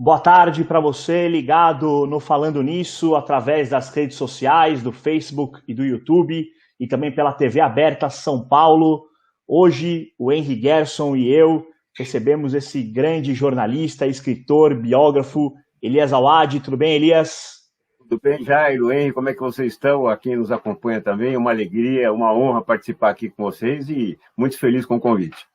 Boa tarde para você ligado no Falando Nisso, através das redes sociais, do Facebook e do YouTube, e também pela TV aberta São Paulo. Hoje, o Henry Gerson e eu recebemos esse grande jornalista, escritor, biógrafo, Elias Awad. Tudo bem, Elias? Tudo bem, Jairo, Henry, como é que vocês estão? A quem nos acompanha também, uma alegria, uma honra participar aqui com vocês e muito feliz com o convite.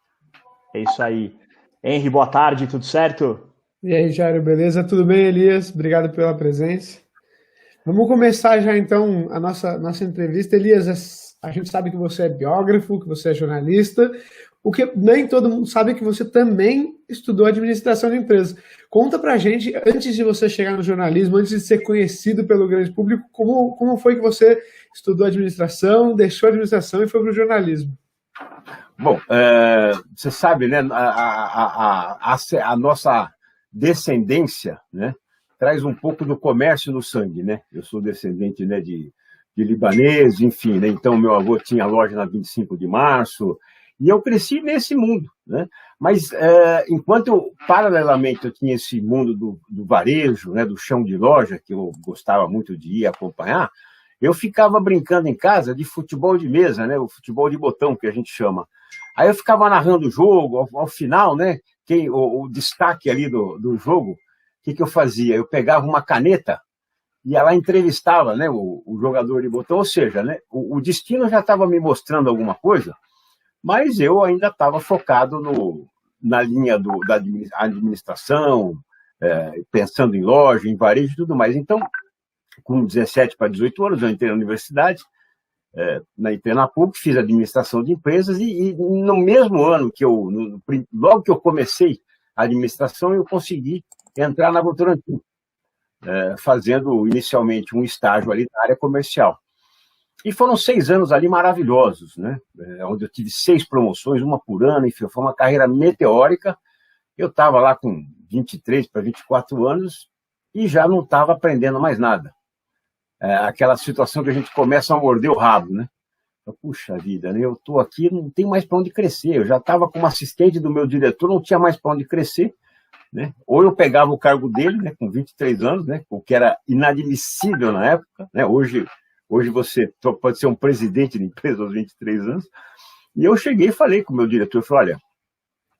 É isso aí. Henry, boa tarde, tudo certo? E aí, Jairo, beleza? Tudo bem, Elias? Obrigado pela presença. Vamos começar já, então, a nossa entrevista. Elias, a gente sabe que você é biógrafo, que você é jornalista, o que nem todo mundo sabe é que você também estudou administração de empresas. Conta pra gente, antes de você chegar no jornalismo, antes de ser conhecido pelo grande público, como foi que você estudou administração, deixou a administração e foi para o jornalismo? Bom, você sabe, né, a nossa descendência, né, traz um pouco do comércio no sangue, né? Eu sou descendente, né, de libanês, enfim, né? Então meu avô tinha loja na 25 de Março e eu cresci nesse mundo, né? Mas enquanto paralelamente eu tinha esse mundo do varejo, né, do chão de loja, que eu gostava muito de ir acompanhar, eu ficava brincando em casa de futebol de mesa, né, o futebol de botão que a gente chama. Aí eu ficava narrando o jogo, ao final, né, o destaque ali do jogo, o que eu fazia? Eu pegava uma caneta e ela entrevistava, né, o jogador de botão, ou seja, né, o destino já estava me mostrando alguma coisa, mas eu ainda estava focado na linha da administração, pensando em loja, em varejo e tudo mais. Então, com 17 para 18 anos, eu entrei na universidade, entrei na PUC, fiz administração de empresas e no mesmo ano logo que eu comecei a administração, eu consegui entrar na Votorantim, fazendo inicialmente um estágio ali na área comercial. E foram 6 anos ali maravilhosos, né? Onde eu tive 6 promoções, uma por ano, enfim, foi uma carreira meteórica. Eu estava lá com 23 para 24 anos e já não estava aprendendo mais nada. Aquela situação que a gente começa a morder o rabo, né? Puxa vida, né? Eu estou aqui, não tem mais para onde crescer. Eu já estava como assistente do meu diretor, não tinha mais para onde crescer, né? Ou eu pegava o cargo dele, né, com 23 anos, né, o que era inadmissível na época, né? Hoje você pode ser um presidente de empresa aos 23 anos. E eu cheguei e falei com o meu diretor, eu falei, olha,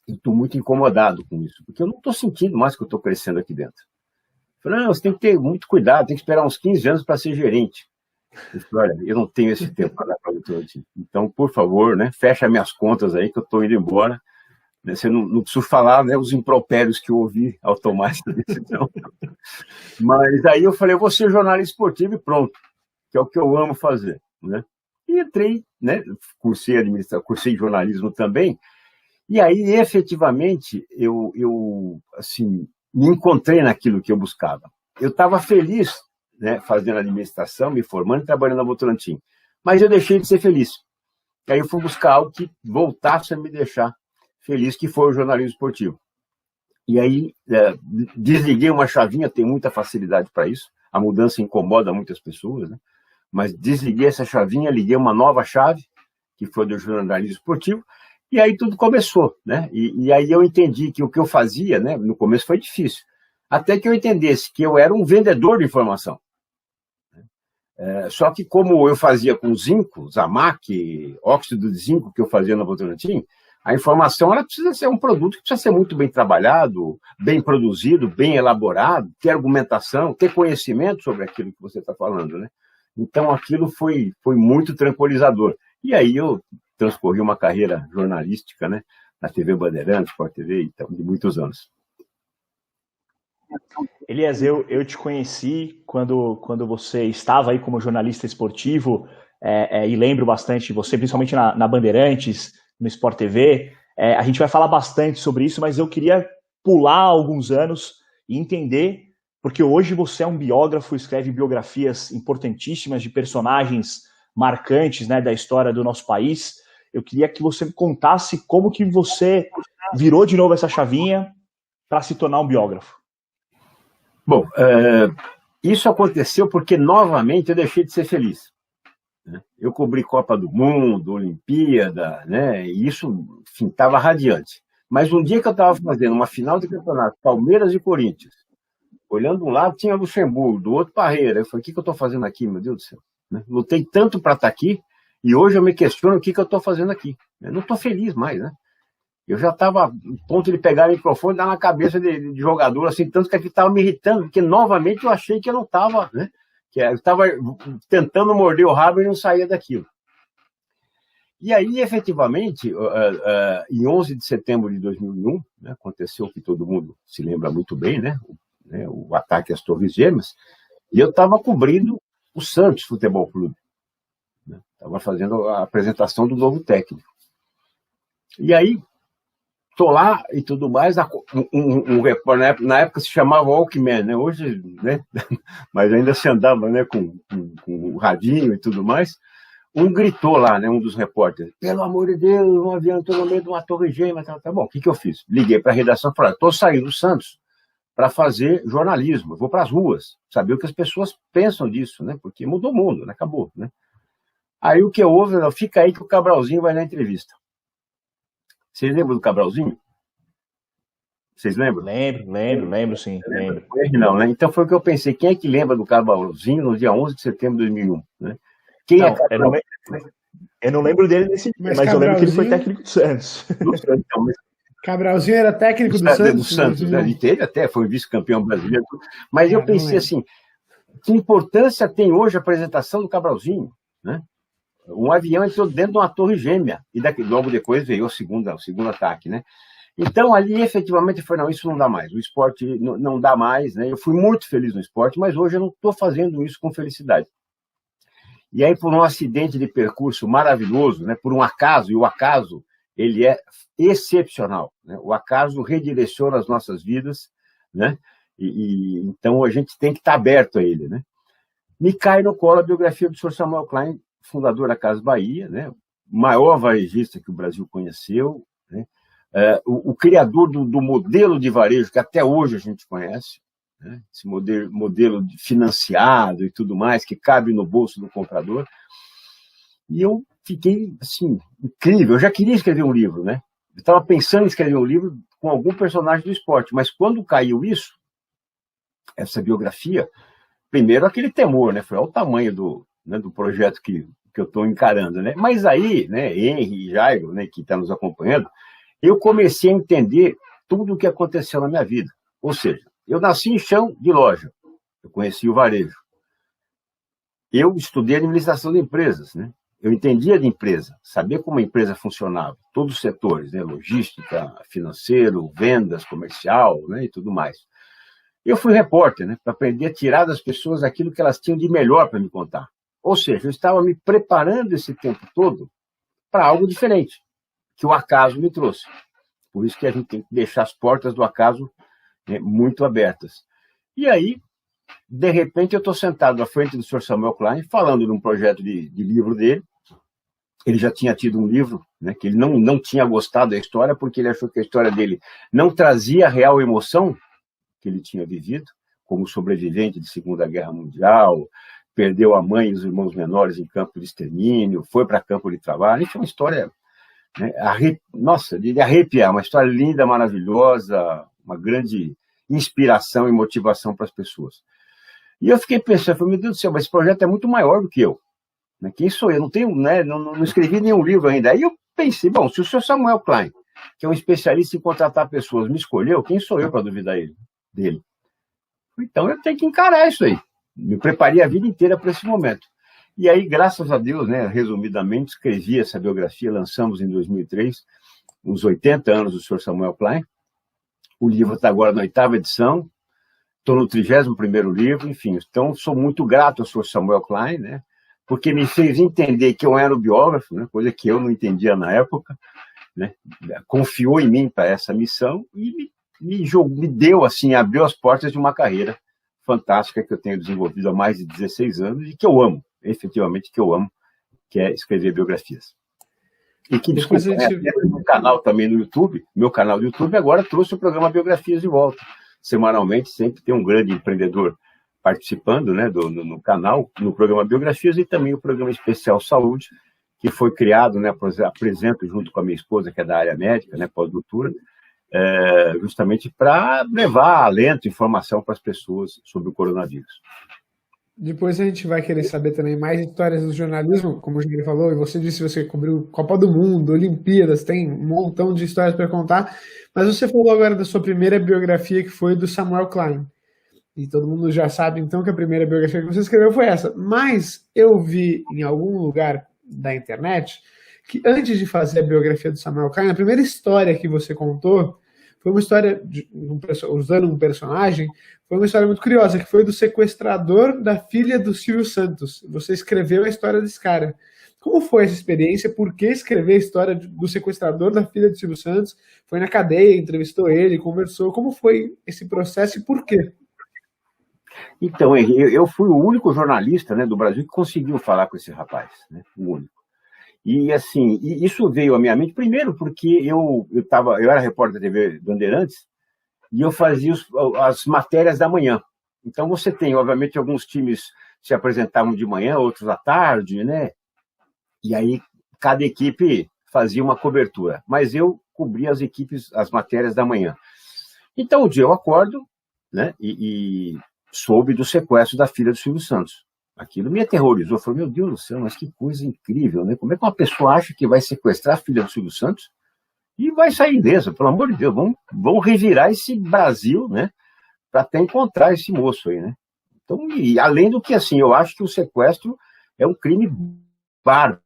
eu estou muito incomodado com isso, porque eu não estou sentindo mais que eu estou crescendo aqui dentro. Eu falei, não, você tem que ter muito cuidado, tem que esperar uns 15 anos para ser gerente. Eu falei, olha, eu não tenho esse tempo para dar para o Votorantim. Então, por favor, né, fecha minhas contas aí que eu estou indo embora. Você não preciso falar, né, os impropérios que eu ouvi ao tomar essa decisão. Mas aí eu falei, eu vou ser jornalista esportivo e pronto, que é o que eu amo fazer, né? E entrei, né, cursei jornalismo também, e aí efetivamente eu assim, me encontrei naquilo que eu buscava. Eu estava feliz, né, fazendo administração, me formando e trabalhando na Votorantim, mas eu deixei de ser feliz. E aí eu fui buscar algo que voltasse a me deixar feliz, que foi o jornalismo esportivo. E aí desliguei uma chavinha, tenho muita facilidade para isso, a mudança incomoda muitas pessoas, né? Mas desliguei essa chavinha, liguei uma nova chave, que foi do jornalismo esportivo, e aí tudo começou, né? E aí eu entendi que o que eu fazia, né, no começo foi difícil, até que eu entendesse que eu era um vendedor de informação. Só que como eu fazia com zinco, Zamac, óxido de zinco que eu fazia na Votorantim, a informação ela precisa ser um produto que precisa ser muito bem trabalhado, bem produzido, bem elaborado, ter argumentação, ter conhecimento sobre aquilo que você está falando, né? Então aquilo foi muito tranquilizador. E aí eu transcorri uma carreira jornalística, né, na TV Bandeirantes, Sport TV, então, de muitos anos. Elias, eu te conheci quando você estava aí como jornalista esportivo, e lembro bastante de você, principalmente na Bandeirantes, no Sport TV. A gente vai falar bastante sobre isso, mas eu queria pular alguns anos e entender, porque hoje você é um biógrafo, escreve biografias importantíssimas de personagens marcantes, né, da história do nosso país. Eu queria que você me contasse como que você virou de novo essa chavinha para se tornar um biógrafo. Bom, isso aconteceu porque, novamente, eu deixei de ser feliz. Eu cobri Copa do Mundo, Olimpíada, né? E isso, enfim, estava radiante. Mas um dia que eu estava fazendo uma final de campeonato, Palmeiras e Corinthians, Olhando de um lado tinha Luxemburgo, do outro Parreira. Eu falei, o que eu estou fazendo aqui, meu Deus do céu? Né? Lutei tanto para estar aqui, e hoje eu me questiono o que eu estou fazendo aqui. Eu não estou feliz mais, né? Eu já estava a ponto de pegar o microfone e dar na cabeça de jogador, assim, tanto que aquilo estava me irritando, porque novamente eu achei que eu não estava, né? Que eu estava tentando morder o rabo e não saía daquilo. E aí, efetivamente, em 11 de setembro de 2001, né, aconteceu o que todo mundo se lembra muito bem, né? O ataque às Torres Gêmeas, e eu estava cobrindo o Santos Futebol Clube. Estava fazendo a apresentação do novo técnico. E aí, estou lá e tudo mais, um repórter, na época se chamava Walkman, né? Hoje, né? Mas ainda se andava, né? com o radinho e tudo mais. Um gritou lá, né? Um dos repórteres, pelo amor de Deus, um avião no meio de uma torre gêmea. Tá bom, o que eu fiz? Liguei para a redação e falei, estou saindo do Santos para fazer jornalismo, eu vou para as ruas, saber o que as pessoas pensam disso, né? Porque mudou o mundo, né? Acabou, né? Aí o que houve, fica aí que o Cabralzinho vai na entrevista. Vocês lembram do Cabralzinho? Vocês lembram? Lembro, sim. Lembro. Não, né? Então foi o que eu pensei. Quem é que lembra do Cabralzinho no dia 11 de setembro de 2001? Né? Quem é Cabralzinho? Eu não lembro dele nesse dia, mas eu lembro que ele foi técnico do Santos. Cabralzinho era técnico do Santos? Do Santos, né? Ele teve até, foi vice-campeão brasileiro. Mas eu pensei assim, que importância tem hoje a apresentação do Cabralzinho, né? Um avião entrou dentro de uma torre gêmea, e logo depois veio o segundo ataque, né? Então, ali, efetivamente, foi, não, isso não dá mais, o esporte não dá mais, né? Eu fui muito feliz no esporte, mas hoje eu não estou fazendo isso com felicidade. E aí, por um acidente de percurso maravilhoso, né? Por um acaso, e o acaso, ele é excepcional, né? O acaso redireciona as nossas vidas, né? Então, a gente tem que estar aberto a ele, né? Me cai no colo a biografia do Sr. Samuel Klein, fundador da Casas Bahia, né? O maior varejista que o Brasil conheceu, né? O criador do modelo de varejo que até hoje a gente conhece, né? Esse modelo financiado e tudo mais, que cabe no bolso do comprador. E eu fiquei, assim, incrível. Eu já queria escrever um livro, né? Eu estava pensando em escrever um livro com algum personagem do esporte, mas quando caiu isso, essa biografia, primeiro aquele temor, né? Foi ao tamanho do projeto que eu estou encarando, né? Mas aí, né, Henry e Jairo, né, que está nos acompanhando, eu comecei a entender tudo o que aconteceu na minha vida. Ou seja, eu nasci em chão de loja, eu conheci o varejo. Eu estudei administração de empresas, né? Eu entendia de empresa, sabia como a empresa funcionava, todos os setores, né? Logística, financeiro, vendas, comercial, né, e tudo mais. Eu fui repórter, né, para aprender a tirar das pessoas aquilo que elas tinham de melhor para me contar. Ou seja, eu estava me preparando esse tempo todo para algo diferente, que o acaso me trouxe. Por isso que a gente tem que deixar as portas do acaso, né, muito abertas. E aí, de repente, eu estou sentado à frente do Sr. Samuel Klein, falando de um projeto de livro dele. Ele já tinha tido um livro, né, que ele não tinha gostado da história, porque ele achou que a história dele não trazia a real emoção que ele tinha vivido, como sobrevivente de Segunda Guerra Mundial, perdeu a mãe e os irmãos menores em campo de extermínio, foi para campo de trabalho. Isso é uma história, né, nossa, de arrepiar, uma história linda, maravilhosa, uma grande inspiração e motivação para as pessoas. E eu fiquei pensando, meu Deus do céu, mas esse projeto é muito maior do que eu. Né? Quem sou eu? Não tenho, né, não escrevi nenhum livro ainda. Aí eu pensei, bom, se o Sr. Samuel Klein, que é um especialista em contratar pessoas, me escolheu, quem sou eu para duvidar dele? Então eu tenho que encarar isso aí. Me preparei a vida inteira para esse momento. E aí, graças a Deus, né, resumidamente, escrevi essa biografia, lançamos em 2003, os 80 anos do Sr. Samuel Klein. O livro está agora na 8ª edição, estou no 31º livro, enfim. Então, sou muito grato ao Sr. Samuel Klein, né, porque me fez entender que eu era o biógrafo, né, coisa que eu não entendia na época, né, confiou em mim para essa missão e me deu, assim, abriu as portas de uma carreira fantástica que eu tenho desenvolvido há mais de 16 anos e que eu amo, efetivamente que eu amo, que é escrever biografias. E que, desculpa, no canal também no YouTube, meu canal do YouTube agora trouxe o programa Biografias de volta. Semanalmente sempre tem um grande empreendedor participando, né, no canal, no programa Biografias, e também o programa especial Saúde, que foi criado, né, apresento junto com a minha esposa, que é da área médica, né, pós-doutora, justamente para levar alento, informação para as pessoas sobre o coronavírus. Depois a gente vai querer saber também mais histórias do jornalismo, como o Jair falou, e você disse que você cobriu Copa do Mundo, Olimpíadas, tem um montão de histórias para contar, mas você falou agora da sua primeira biografia, que foi do Samuel Klein. E todo mundo já sabe, então, que a primeira biografia que você escreveu foi essa. Mas eu vi em algum lugar da internet que antes de fazer a biografia do Samuel Klein, a primeira história que você contou foi uma história, usando um personagem, foi uma história muito curiosa, que foi do sequestrador da filha do Silvio Santos. Você escreveu a história desse cara. Como foi essa experiência? Por que escrever a história do sequestrador da filha do Silvio Santos? Foi na cadeia, entrevistou ele, conversou. Como foi esse processo e por quê? Então, eu fui o único jornalista, né, do Brasil que conseguiu falar com esse rapaz, né, o único. E assim, isso veio à minha mente, primeiro porque eu era repórter da TV Bandeirantes e eu fazia as matérias da manhã. Então você tem, obviamente, alguns times se apresentavam de manhã, outros à tarde, né? E aí cada equipe fazia uma cobertura. Mas eu cobria as equipes, as matérias da manhã. Então um dia eu acordo, né? E soube do sequestro da filha do Silvio Santos. Aquilo me aterrorizou. Eu falei, meu Deus do céu, mas que coisa incrível, né? Como é que uma pessoa acha que vai sequestrar a filha do Silvio Santos e vai sair ilesa? Pelo amor de Deus, vamos revirar esse Brasil, né? Para até encontrar esse moço aí, né? Então, e além do que, assim, eu acho que o sequestro é um crime bárbaro.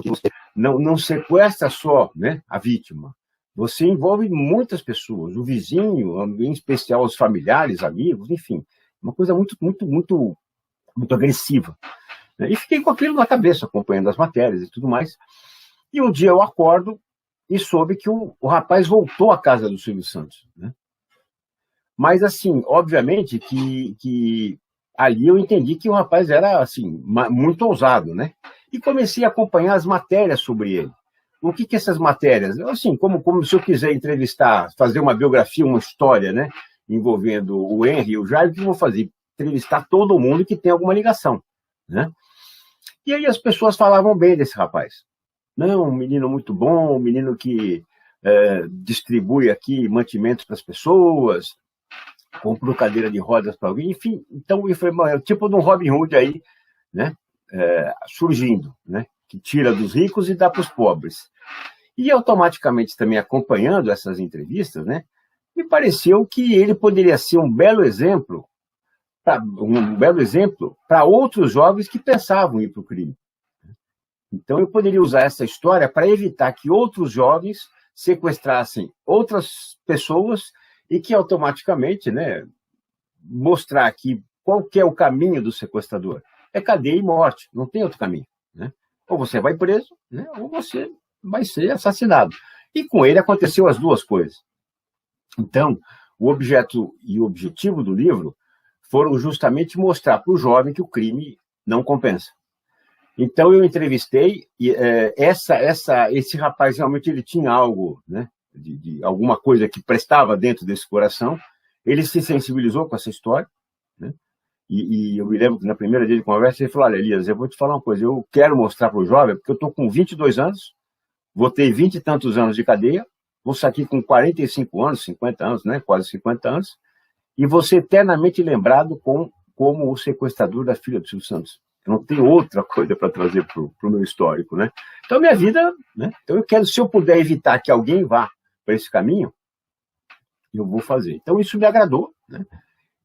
Você não sequestra só, né, a vítima. Você envolve muitas pessoas, o vizinho, em especial os familiares, amigos, enfim. Uma coisa muito, muito, muito muito agressiva. E fiquei com aquilo na cabeça, acompanhando as matérias e tudo mais. E um dia eu acordo e soube que o rapaz voltou à casa do Silvio Santos, né? Mas, assim, obviamente que ali eu entendi que o rapaz era, assim, muito ousado, né? E comecei a acompanhar as matérias sobre ele. O que essas matérias? Assim, como se eu quiser entrevistar, fazer uma biografia, uma história, né? Envolvendo o Henry e o Jair, o que eu vou fazer? Entrevistar todo mundo que tem alguma ligação, né? E aí as pessoas falavam bem desse rapaz. Não, um menino muito bom, um menino que distribui aqui mantimentos para as pessoas, comprou cadeira de rodas para alguém, enfim. Então, foi tipo de um Robin Hood aí, né? Surgindo, né? Que tira dos ricos e dá para os pobres. E automaticamente também acompanhando essas entrevistas, né? Me pareceu que ele poderia ser um belo exemplo para outros jovens que pensavam em ir para o crime. Então, eu poderia usar essa história para evitar que outros jovens sequestrassem outras pessoas e que automaticamente, né, mostrar que qual que é o caminho do sequestrador. É cadeia e morte, não tem outro caminho, né? Ou você vai preso, né, ou você vai ser assassinado. E com ele aconteceu as duas coisas. Então, o objeto e o objetivo do livro foram justamente mostrar para o jovem que o crime não compensa. Então eu entrevistei e esse rapaz realmente ele tinha algo, né, de alguma coisa que prestava dentro desse coração. Ele se sensibilizou com essa história, né? E eu me lembro que na primeira dia de conversa ele falou: olha, Elias, eu vou te falar uma coisa, eu quero mostrar para o jovem, porque eu estou com 22 anos, vou ter 20 e tantos anos de cadeia, vou sair com 45 anos, 50 anos, né, quase 50 anos, e vou ser eternamente lembrado como o sequestrador da filha do Silvio Santos. Eu não tenho outra coisa para trazer para o meu histórico, né? Então, minha vida, né? Então, eu quero, se eu puder evitar que alguém vá para esse caminho, eu vou fazer. Então, isso me agradou, né?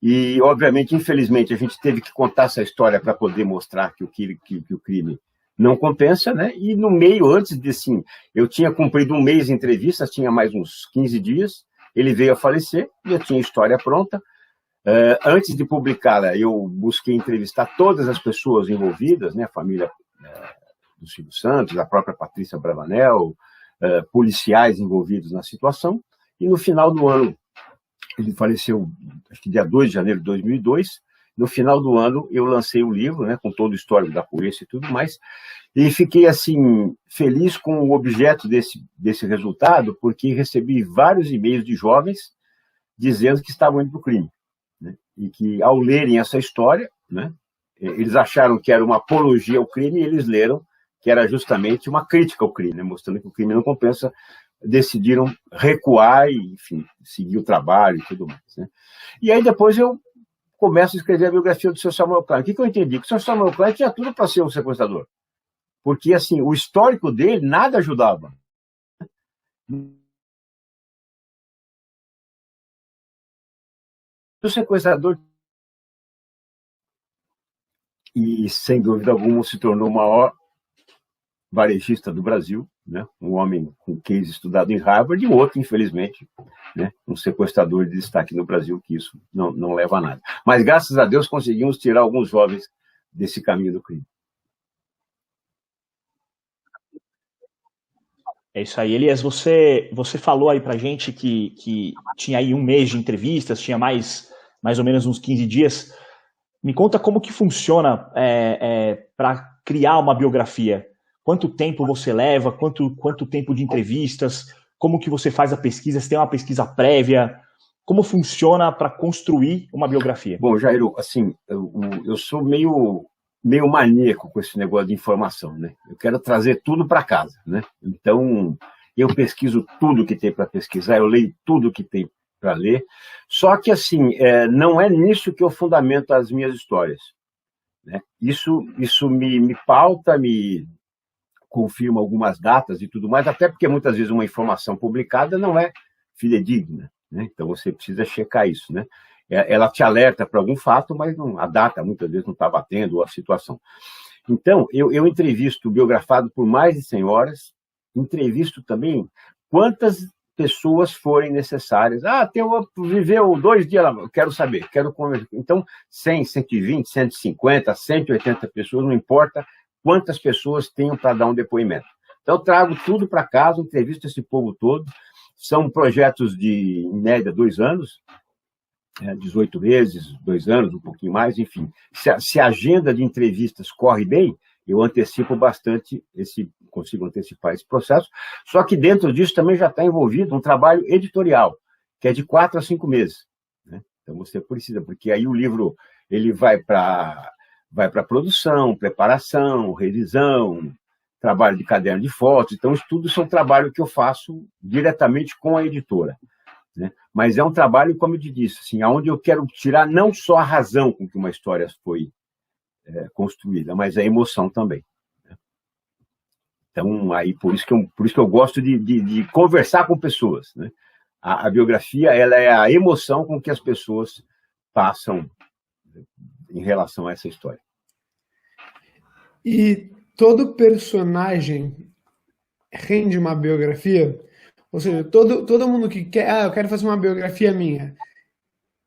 E, obviamente, infelizmente, a gente teve que contar essa história para poder mostrar que o crime não compensa, né? E no meio, antes de, assim, eu tinha cumprido um mês de entrevistas, tinha mais uns 15 dias, ele veio a falecer, eu tinha a história pronta. Antes de publicá-la, eu busquei entrevistar todas as pessoas envolvidas, né? A família do Silvio Santos, a própria Patrícia Bravanel, policiais envolvidos na situação, e no final do ano, ele faleceu, acho que dia 2 de janeiro de 2002, no final do ano eu lancei o livro, né, com todo o histórico da polícia e tudo mais, e fiquei, assim, feliz com o objeto desse resultado, porque recebi vários e-mails de jovens dizendo que estavam indo para o crime, né, e que, ao lerem essa história, né, eles acharam que era uma apologia ao crime, e eles leram que era justamente uma crítica ao crime, né, mostrando que o crime não compensa, decidiram recuar e, enfim, seguir o trabalho e tudo mais, né? E aí depois eu começo a escrever a biografia do Sr. Samuel Klein. O que eu entendi? Que o Sr. Samuel Klein tinha tudo para ser um sequestrador. Porque, assim, o histórico dele nada ajudava. O sequestrador, e sem dúvida alguma se tornou o maior varejista do Brasil, né? Um homem com case estudado em Harvard, e outro, infelizmente, né? Um sequestrador de destaque no Brasil, que isso não leva a nada. Mas, graças a Deus, conseguimos tirar alguns jovens desse caminho do crime. É isso aí. Elias, você falou aí pra gente que tinha aí 1 mês de entrevistas, tinha mais ou menos uns 15 dias. Me conta como que funciona para criar uma biografia. Quanto tempo você leva? Quanto tempo de entrevistas? Como que você faz a pesquisa? Você tem uma pesquisa prévia? Como funciona para construir uma biografia? Bom, Jairo, assim, eu sou meio maníaco com esse negócio de informação, né? Eu quero trazer tudo para casa, né? Então, eu pesquiso tudo que tem para pesquisar, eu leio tudo que tem para ler. Só que, assim, não é nisso que eu fundamento as minhas histórias, né? Isso me pauta, me confirma algumas datas e tudo mais, até porque muitas vezes uma informação publicada não é fidedigna, né? Então você precisa checar isso, né? Ela te alerta para algum fato, mas a data muitas vezes não está batendo, ou a situação. Então, eu entrevisto biografado por mais de 100 horas, entrevisto também quantas pessoas forem necessárias. Viveu 2 dias lá, quero saber, quero conversar. Então, 100, 120, 150, 180 pessoas, não importa quantas pessoas tenham para dar um depoimento. Então, eu trago tudo para casa, entrevisto esse povo todo. São projetos de, em média, 2 anos, 18 meses, 2 anos, um pouquinho mais, enfim. Se a agenda de entrevistas corre bem, eu antecipo bastante consigo antecipar esse processo. Só que dentro disso também já está envolvido um trabalho editorial, que é de 4 a 5 meses, né? Então você precisa, porque aí o livro ele vai para produção, preparação, revisão, trabalho de caderno de fotos. Então, isso tudo são trabalho que eu faço diretamente com a editora, né? Mas é um trabalho, como eu te disse, assim, onde eu quero tirar não só a razão com que uma história foi construída, mas a emoção também, né? Então, aí, por isso que eu gosto de conversar com pessoas, né? A biografia, ela é a emoção com que as pessoas passam em relação a essa história. E todo personagem rende uma biografia? Ou seja, todo mundo que quer, eu quero fazer uma biografia minha,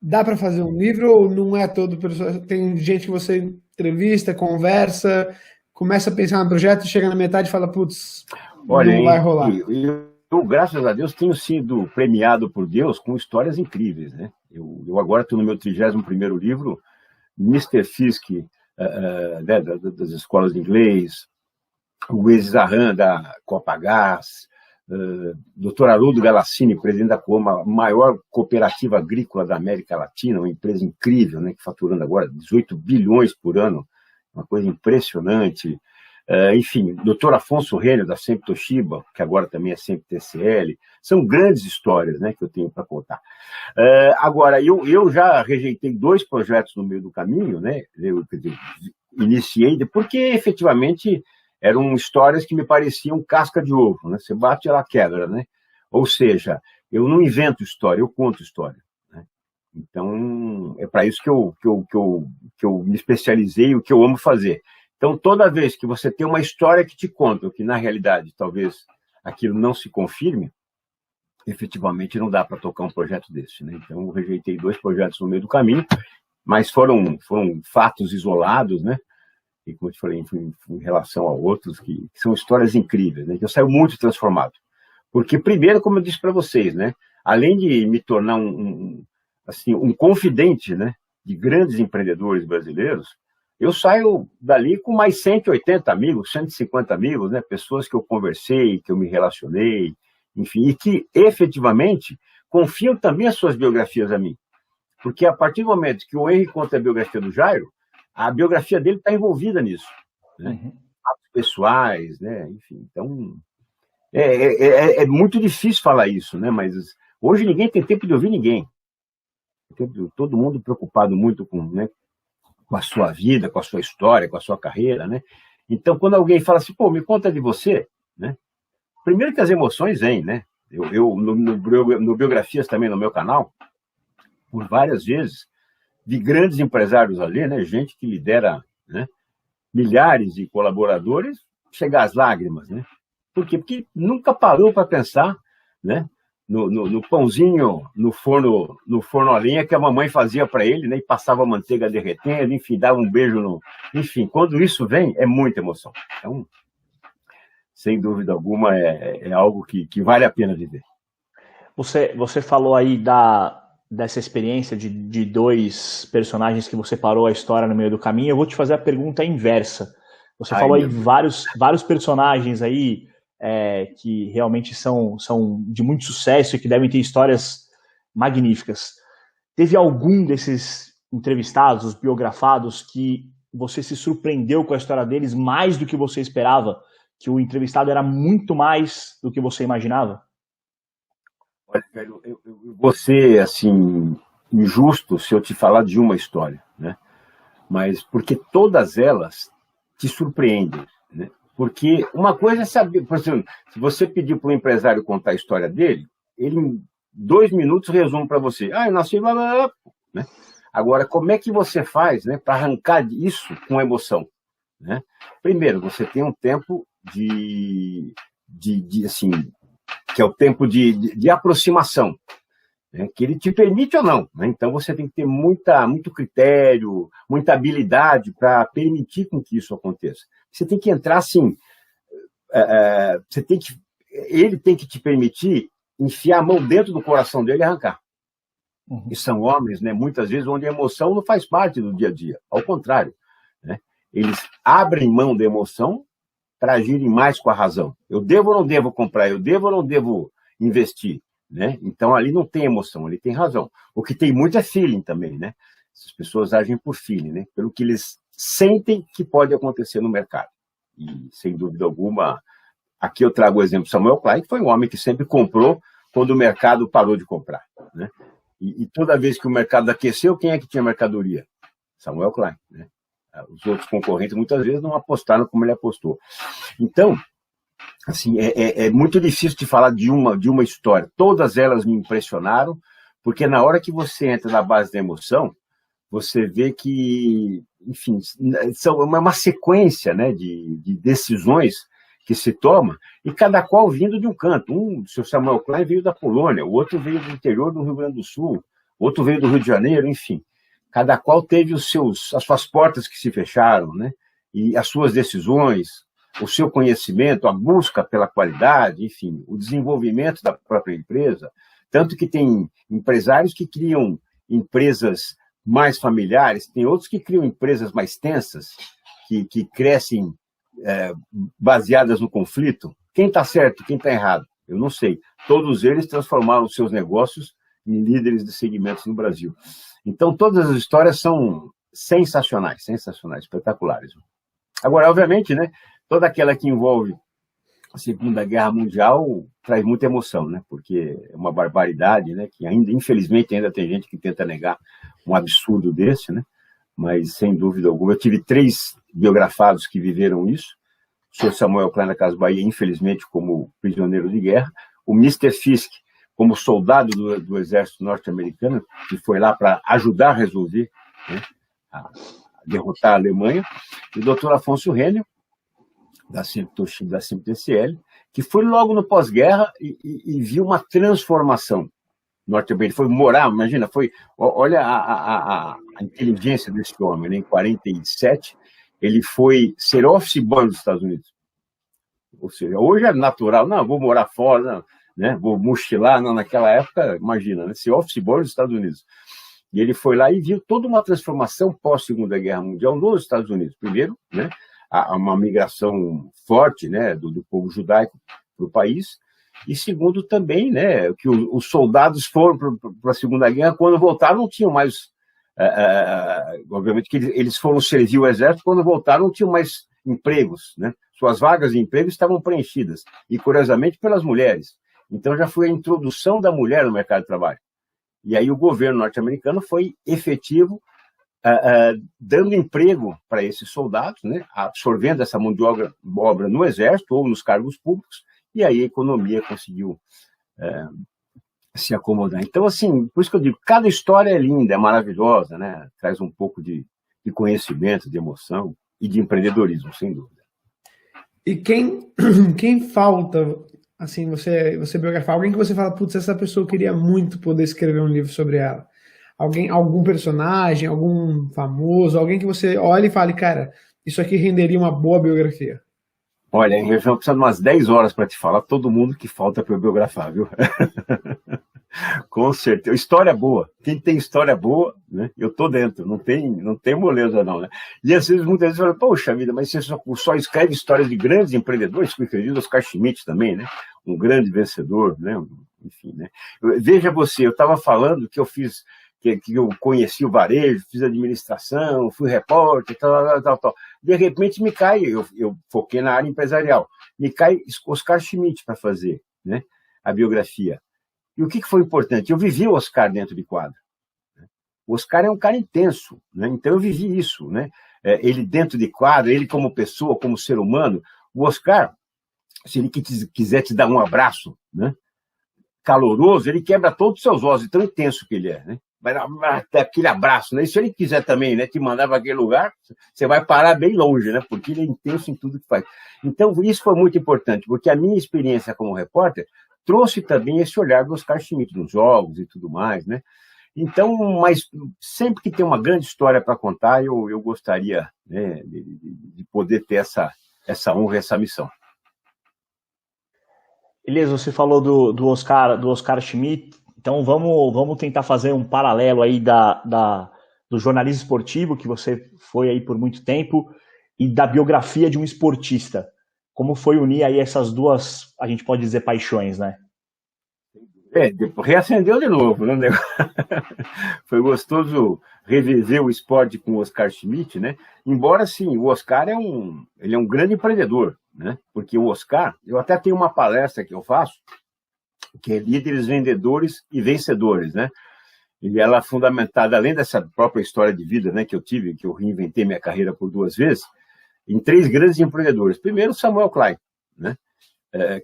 dá para fazer um livro ou não é todo personagem? Tem gente que você entrevista, conversa, começa a pensar no projeto, chega na metade e fala, putz, não vai rolar. Eu, graças a Deus, tenho sido premiado por Deus com histórias incríveis, né? Eu agora estou no meu 31º livro, Mr. Fisk, né, das escolas de inglês, o ex-Zahan da Copagaz, Dr. Haroldo Galassini, presidente da Coama, a maior cooperativa agrícola da América Latina, uma empresa incrível, né, que faturando agora 18 bilhões por ano, uma coisa impressionante. Enfim, Dr. Afonso Renner, da Sempre Toshiba, que agora também é Sempre TCL. São grandes histórias, né, que eu tenho para contar. Agora, eu já rejeitei 2 projetos no meio do caminho, né? Eu iniciei, porque efetivamente eram histórias que me pareciam casca de ovo, né? Você bate e ela quebra, né? Ou seja, eu não invento história, eu conto história, né? Então, é para isso que eu me especializei, o que eu amo fazer. Então, toda vez que você tem uma história que te conta, que na realidade talvez aquilo não se confirme, efetivamente não dá para tocar um projeto desse, né? Então, eu rejeitei 2 projetos no meio do caminho, mas foram fatos isolados, né? E como eu te falei, em relação a outros, que são histórias incríveis, né? Que eu saio muito transformado. Porque, primeiro, como eu disse para vocês, né? Além de me tornar um confidente, né, de grandes empreendedores brasileiros, eu saio dali com mais 180 amigos, 150 amigos, né? Pessoas que eu conversei, que eu me relacionei, enfim, e que efetivamente confiam também as suas biografias a mim. Porque a partir do momento que o Henry conta a biografia do Jairo, a biografia dele está envolvida nisso, né? Fatos pessoais, né? Enfim, então É muito difícil falar isso, né? Mas hoje ninguém tem tempo de ouvir ninguém. Todo mundo preocupado muito com, né, com a sua vida, com a sua história, com a sua carreira, né? Então, quando alguém fala assim, pô, me conta de você, né? Primeiro que as emoções vêm, né? No Biografias também, no meu canal, por várias vezes, de grandes empresários ali, né? Gente que lidera, né, milhares de colaboradores, chegar às lágrimas, né? Por quê? Porque nunca parou para pensar, né, no pãozinho no forno a lenha que a mamãe fazia para ele, né, e passava a manteiga derretendo, enfim, dava um beijo no... Enfim, quando isso vem, é muita emoção. Então, sem dúvida alguma, é algo que vale a pena viver. Você falou aí dessa experiência de dois personagens que você parou a história no meio do caminho. Eu vou te fazer a pergunta inversa. Você falou aí vários personagens aí que realmente são de muito sucesso e que devem ter histórias magníficas. Teve algum desses entrevistados, os biografados, que você se surpreendeu com a história deles mais do que você esperava? Que o entrevistado era muito mais do que você imaginava? Olha, velho, eu vou ser, assim, injusto se eu te falar de uma história, né? Mas porque todas elas te surpreendem, né? Porque uma coisa é saber, por exemplo, se você pedir para um empresário contar a história dele, ele em 2 minutos resume para você. Eu nasci blá, blá, blá, né? Agora, como é que você faz, né, para arrancar isso com emoção, né? Primeiro, você tem um tempo assim, que é o tempo de aproximação, né, que ele te permite ou não, né? Então você tem que ter muito critério, muita habilidade para permitir com que isso aconteça. Você tem que entrar assim, ele tem que te permitir enfiar a mão dentro do coração dele e arrancar. Uhum. E são homens, né, muitas vezes, onde a emoção não faz parte do dia a dia, ao contrário, né? Eles abrem mão da emoção para agirem mais com a razão. Eu devo ou não devo comprar? Eu devo ou não devo investir? Né? Então, ali não tem emoção, ali tem razão. O que tem muito é feeling também, né? As pessoas agem por feeling, né? Pelo que eles sentem que pode acontecer no mercado. E, sem dúvida alguma, aqui eu trago o exemplo de Samuel Klein, que foi um homem que sempre comprou quando o mercado parou de comprar, né? E toda vez que o mercado aqueceu, quem é que tinha mercadoria? Samuel Klein, né? Os outros concorrentes, muitas vezes, não apostaram como ele apostou. Então, assim, é muito difícil de falar de uma história. Todas elas me impressionaram, porque na hora que você entra na base da emoção, você vê que, enfim, são uma sequência, né, de decisões que se toma, e cada qual vindo de um canto. O seu Samuel Klein veio da Polônia, o outro veio do interior do Rio Grande do Sul, o outro veio do Rio de Janeiro, enfim. Cada qual teve as suas portas que se fecharam, né, e as suas decisões, o seu conhecimento, a busca pela qualidade, enfim, o desenvolvimento da própria empresa. Tanto que tem empresários que criam empresas mais familiares, tem outros que criam empresas mais tensas, que crescem baseadas no conflito. Quem está certo, quem está errado? Eu não sei. Todos eles transformaram seus negócios em líderes de segmentos no Brasil. Então, todas as histórias são sensacionais, espetaculares. Agora, obviamente, né, toda aquela que envolve a Segunda Guerra Mundial traz muita emoção, né? Porque é uma barbaridade, né? Que ainda, infelizmente, ainda tem gente que tenta negar um absurdo desse, né? Mas, sem dúvida alguma, eu tive 3 biografados que viveram isso. O senhor Samuel Klein da Casas Bahia, infelizmente, como prisioneiro de guerra. O Mr. Fisk, como soldado do exército norte-americano, que foi lá para ajudar a resolver, né, a derrotar a Alemanha. E o doutor Afonso Rênio, da CIMP-TCL, que foi logo no pós-guerra e viu uma transformação norte-americana. Foi morar, imagina, olha a inteligência desse homem, né? Em 47, ele foi ser office boy dos Estados Unidos. Ou seja, hoje é natural, não, vou morar fora, não, né? Vou mochilar, não, naquela época, imagina, né? Ser office boy dos Estados Unidos. E ele foi lá e viu toda uma transformação pós-Segunda Guerra Mundial nos Estados Unidos. Primeiro, né, uma migração forte, né, do povo judaico para o país, e segundo também, né, que os soldados foram para a Segunda Guerra, quando voltaram não tinham mais, obviamente que eles foram servir o exército, quando voltaram não tinham mais empregos, né, Suas vagas de emprego estavam preenchidas, e curiosamente pelas mulheres. Então já foi a introdução da mulher no mercado de trabalho. E aí o governo norte-americano foi efetivo, dando emprego para esses soldados, né, absorvendo essa mão de obra no exército ou nos cargos públicos, e aí a economia conseguiu se acomodar. Então, assim, por isso que eu digo, cada história é linda, é maravilhosa, né, traz um pouco de conhecimento, de emoção e de empreendedorismo, sem dúvida. E quem falta, assim, você biografar, alguém que você fala, putz, essa pessoa eu queria muito poder escrever um livro sobre ela. Algum personagem, algum famoso, alguém que você olha e fale, cara, isso aqui renderia uma boa biografia. Olha, eu vou precisar de umas 10 horas para te falar todo mundo que falta para eu biografar, viu? Com certeza. História boa. Quem tem história boa, né? Eu tô dentro, não tem moleza não, né? E às vezes, muitas vezes, eu falo, poxa vida, mas você só escreve histórias de grandes empreendedores, que eu acredito, Oscar Schmidt também, né? Um grande vencedor, né? Enfim, né? Veja você, eu estava falando que eu fiz, que eu conheci o varejo, fiz administração, fui repórter, tal. De repente me cai, eu foquei na área empresarial, me cai Oscar Schmidt para fazer, né? A biografia. E o que foi importante? Eu vivi o Oscar dentro de quadro. O Oscar é um cara intenso, né? Então eu vivi isso, né? Ele dentro de quadro, ele como pessoa, como ser humano. O Oscar, se ele quiser te dar um abraço, né, caloroso, ele quebra todos os seus ossos, tão intenso que ele é, né? Vai dar aquele abraço, né? E se ele quiser também, né, te mandar para aquele lugar, você vai parar bem longe, né? Porque ele é intenso em tudo que faz. Então isso foi muito importante, porque a minha experiência como repórter trouxe também esse olhar do Oscar Schmidt nos jogos e tudo mais, né? Então, mas sempre que tem uma grande história para contar, eu gostaria, né, de poder ter essa honra, essa missão. Elias, você falou do Oscar Schmidt, então vamos tentar fazer um paralelo aí do jornalismo esportivo, que você foi aí por muito tempo, e da biografia de um esportista. Como foi unir aí essas duas, a gente pode dizer, paixões, né? Reacendeu de novo, né? Foi gostoso reviver o esporte com o Oscar Schmidt, né? Embora, sim, o Oscar ele é um grande empreendedor, né? Porque o Oscar, eu até tenho uma palestra que eu faço, que é Líderes, Vendedores e Vencedores, né? E ela é fundamentada, além dessa própria história de vida, né, que eu tive, que eu reinventei minha carreira por 2 vezes, em 3 grandes empreendedores. Primeiro, Samuel Klein, né?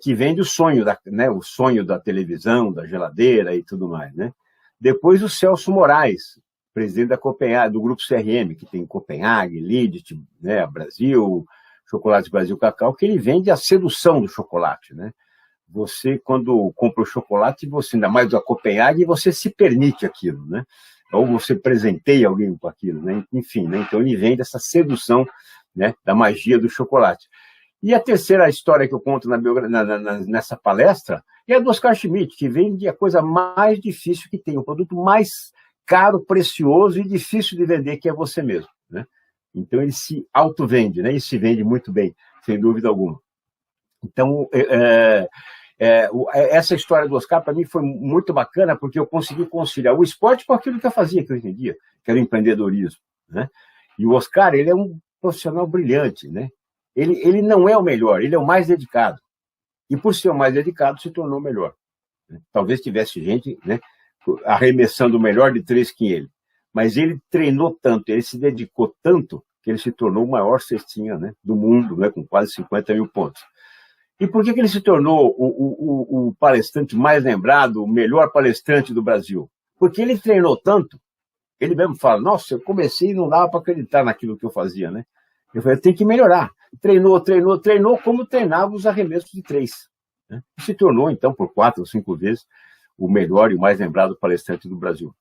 Que vende o sonho da televisão, da geladeira e tudo mais, né? Depois o Celso Moraes, presidente da Copenhague, do grupo CRM, que tem Copenhague, Lidl, né, Brasil, Chocolate Brasil Cacau, que ele vende a sedução do chocolate, né? Você, quando compra o chocolate, você, ainda mais da Copenhague, você se permite aquilo, né? Ou você presenteia alguém com aquilo, né? Enfim, né? Então ele vende essa sedução, né, da magia do chocolate. E a terceira história que eu conto nessa palestra é a do Oscar Schmidt, que vende a coisa mais difícil que tem, o produto mais caro, precioso e difícil de vender, que é você mesmo, né? Então ele se auto-vende, né? E se vende muito bem, sem dúvida alguma. Então, essa história do Oscar, para mim, foi muito bacana, porque eu consegui conciliar o esporte com aquilo que eu fazia, que eu entendia, que era o empreendedorismo, né? E o Oscar, ele é um profissional brilhante, né? Ele não é o melhor, ele é o mais dedicado. E por ser o mais dedicado, se tornou o melhor. Talvez tivesse gente, né, arremessando o melhor de 3 que ele. Mas ele treinou tanto, ele se dedicou tanto, que ele se tornou o maior cestinha, né, do mundo, né, com quase 50 mil pontos. E por que ele se tornou o palestrante mais lembrado, o melhor palestrante do Brasil? Porque ele treinou tanto, ele mesmo fala, nossa, eu comecei e não dava para acreditar naquilo que eu fazia, né? Eu falei, tem que melhorar. Treinou, como treinava os arremessos de 3. Né? E se tornou, então, por 4 ou 5 vezes, o melhor e o mais lembrado palestrante do Brasil.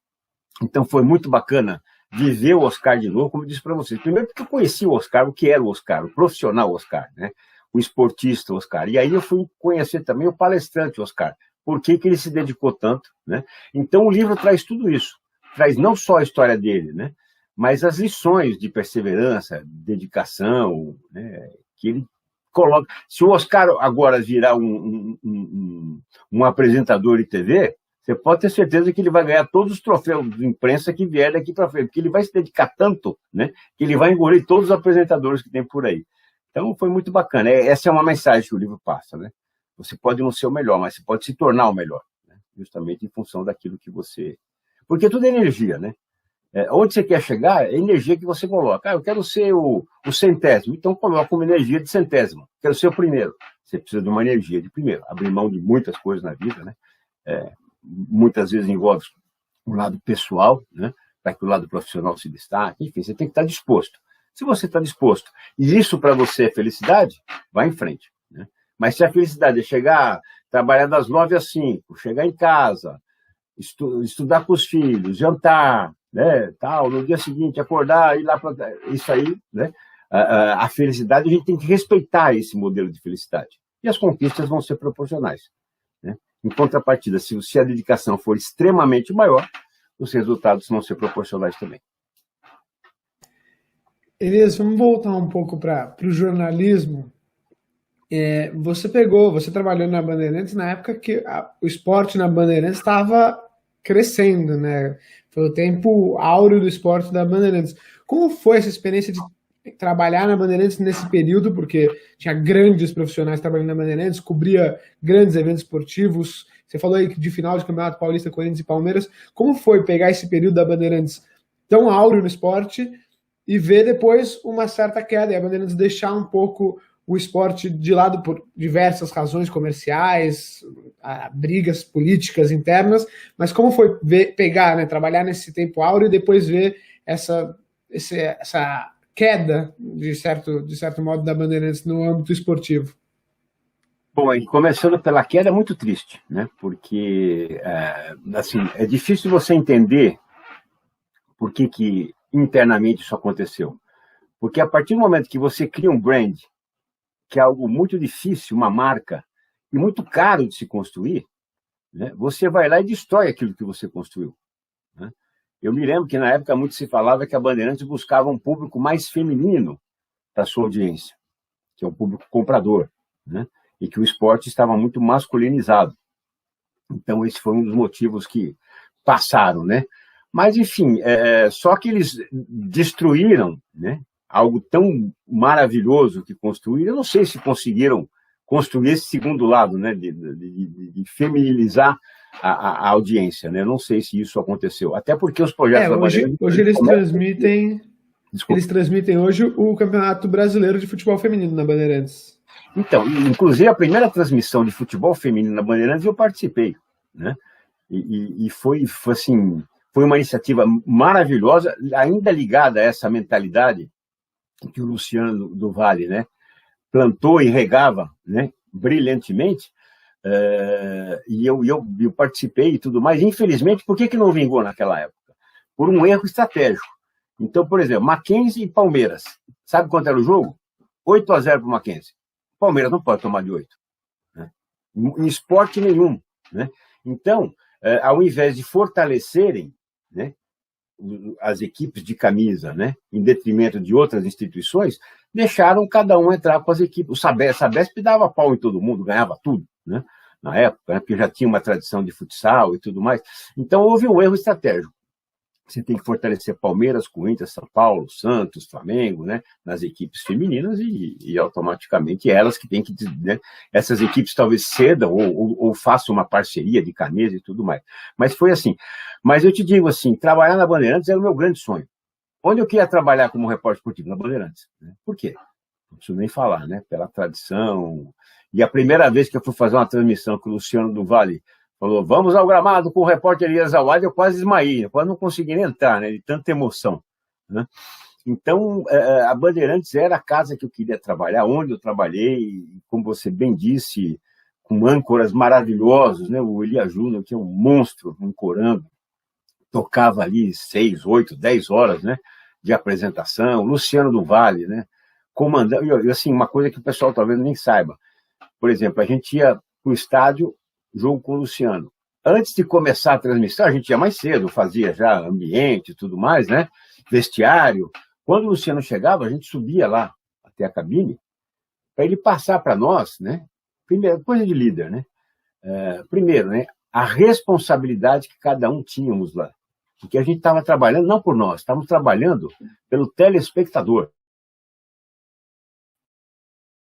Então, foi muito bacana viver o Oscar de novo, como eu disse para vocês. Primeiro, porque eu conheci o Oscar, o que era o Oscar, o profissional Oscar, né? O esportista Oscar. E aí eu fui conhecer também o palestrante Oscar. Por que ele se dedicou tanto, né? Então, o livro traz tudo isso. Traz não só a história dele, né, mas as lições de perseverança, dedicação, né, que ele coloca. Se o Oscar agora virar um apresentador de TV, você pode ter certeza que ele vai ganhar todos os troféus de imprensa que vier daqui para frente, porque ele vai se dedicar tanto, né, que ele vai engolir todos os apresentadores que tem por aí. Então, foi muito bacana. Essa é uma mensagem que o livro passa, né? Você pode não ser o melhor, mas você pode se tornar o melhor, né? Justamente em função daquilo que você... Porque tudo é energia, né? Onde você quer chegar, é energia que você coloca. Eu quero ser o centésimo, então coloca uma energia de centésimo. Quero ser o primeiro. Você precisa de uma energia de primeiro. Abrir mão de muitas coisas na vida, né? Muitas vezes envolve o lado pessoal, né? Para que o lado profissional se destaque. Enfim, você tem que estar disposto. Se você está disposto, e isso para você é felicidade, vai em frente, né? Mas se a felicidade é chegar, trabalhar das 9 às 5, chegar em casa, estudar com os filhos, jantar, né, tal, no dia seguinte acordar, ir lá para... Isso aí, né? A felicidade, a gente tem que respeitar esse modelo de felicidade. E as conquistas vão ser proporcionais, né? Em contrapartida, se a dedicação for extremamente maior, os resultados vão ser proporcionais também. Elias, vamos voltar um pouco para o jornalismo. Você trabalhou na Bandeirantes na época que o esporte na Bandeirantes estava crescendo, né? Foi o tempo áureo do esporte da Bandeirantes. Como foi essa experiência de trabalhar na Bandeirantes nesse período? Porque tinha grandes profissionais trabalhando na Bandeirantes, cobria grandes eventos esportivos. Você falou aí de final de Campeonato Paulista, Corinthians e Palmeiras. Como foi pegar esse período da Bandeirantes tão áureo no esporte e ver depois uma certa queda, e a Bandeirantes deixar um pouco o esporte de lado por diversas razões comerciais, brigas políticas internas, mas como foi pegar, né, trabalhar nesse tempo áureo e depois ver essa queda, de certo modo, da Bandeirantes no âmbito esportivo? Bom, começando pela queda, é muito triste, né? Porque assim, é difícil você entender por que internamente isso aconteceu. Porque a partir do momento que você cria um brand, que é algo muito difícil, uma marca, e muito caro de se construir, né, você vai lá e destrói aquilo que você construiu, né? Eu me lembro que na época muito se falava que a Bandeirantes buscava um público mais feminino para sua audiência, que é um público comprador, né? E que o esporte estava muito masculinizado. Então esse foi um dos motivos que passaram, né? Mas enfim, só que eles destruíram, né, algo tão maravilhoso que construíram. Eu não sei se conseguiram construir esse segundo lado, né, de feminilizar a audiência, né? Eu não sei se isso aconteceu. Até porque os projetos da Bandeirantes... Hoje eles transmitem... Desculpa. Eles transmitem hoje o Campeonato Brasileiro de Futebol Feminino na Bandeirantes. Então, inclusive a primeira transmissão de futebol feminino na Bandeirantes eu participei, né? E foi assim, foi uma iniciativa maravilhosa, ainda ligada a essa mentalidade que o Luciano do Vale, né, plantou e regava, né, brilhantemente, e eu participei e tudo mais. Infelizmente, por que não vingou naquela época? Por um erro estratégico. Então, por exemplo, Mackenzie e Palmeiras. Sabe quanto era o jogo? 8-0 para o Mackenzie. Palmeiras não pode tomar de 8. Né? Em esporte nenhum. Né? Então, ao invés de fortalecerem, né, as equipes de camisa, né, em detrimento de outras instituições, deixaram cada um entrar com as equipes. A Sabesp dava pau em todo mundo, ganhava tudo, né, na época, né, porque já tinha uma tradição de futsal e tudo mais. Então, houve um erro estratégico. Você tem que fortalecer Palmeiras, Corinthians, São Paulo, Santos, Flamengo, né, nas equipes femininas e automaticamente elas que têm que... Né, essas equipes talvez cedam ou façam uma parceria de camisa e tudo mais. Mas foi assim. Mas eu te digo assim, trabalhar na Bandeirantes era o meu grande sonho. Onde eu queria trabalhar como repórter esportivo? Na Bandeirantes. Né? Por quê? Não preciso nem falar, né? Pela tradição. E a primeira vez que eu fui fazer uma transmissão com o Luciano do Vale falou, vamos ao gramado com o repórter Elias Zawad, eu quase desmaiei, eu quase não consegui nem entrar, né, de tanta emoção. Né? Então, a Bandeirantes era a casa que eu queria trabalhar, onde eu trabalhei, como você bem disse, com âncoras maravilhosos, né? O Elias Júnior, que é um monstro, ancorando, tocava ali 6, 8, 10 horas, né, de apresentação, Luciano do Vale, né, comandando, e assim, uma coisa que o pessoal talvez nem saiba, por exemplo, a gente ia para o estádio, jogo com o Luciano. Antes de começar a transmissão, a gente ia mais cedo, fazia já ambiente e tudo mais, né? Vestiário. Quando o Luciano chegava, a gente subia lá até a cabine para ele passar para nós, né? Primeiro, coisa de líder, né? Primeiro, né? A responsabilidade que cada um tínhamos lá. Porque a gente estava trabalhando não por nós, estávamos trabalhando pelo telespectador.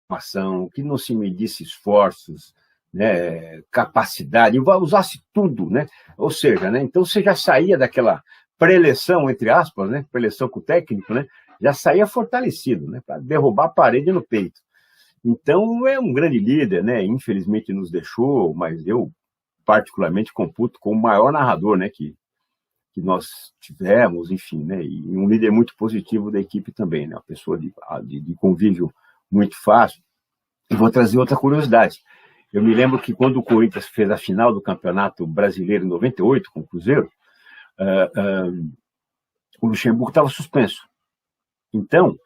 informação, que não se medisse esforços, né, capacidade, usasse tudo, né? Ou seja, né, então você já saía daquela pré-eleição, entre aspas, né, pré-eleição com o técnico, né, já saía fortalecido, né, para derrubar a parede no peito. Então, é um grande líder, né, infelizmente nos deixou, mas eu particularmente computo como o maior narrador, né, que nós tivemos, enfim, né, e um líder muito positivo da equipe também, né, uma pessoa de convívio muito fácil. E vou trazer outra curiosidade. Eu me lembro que quando o Corinthians fez a final do Campeonato Brasileiro em 98 com o Cruzeiro, o Luxemburgo estava suspenso. Então,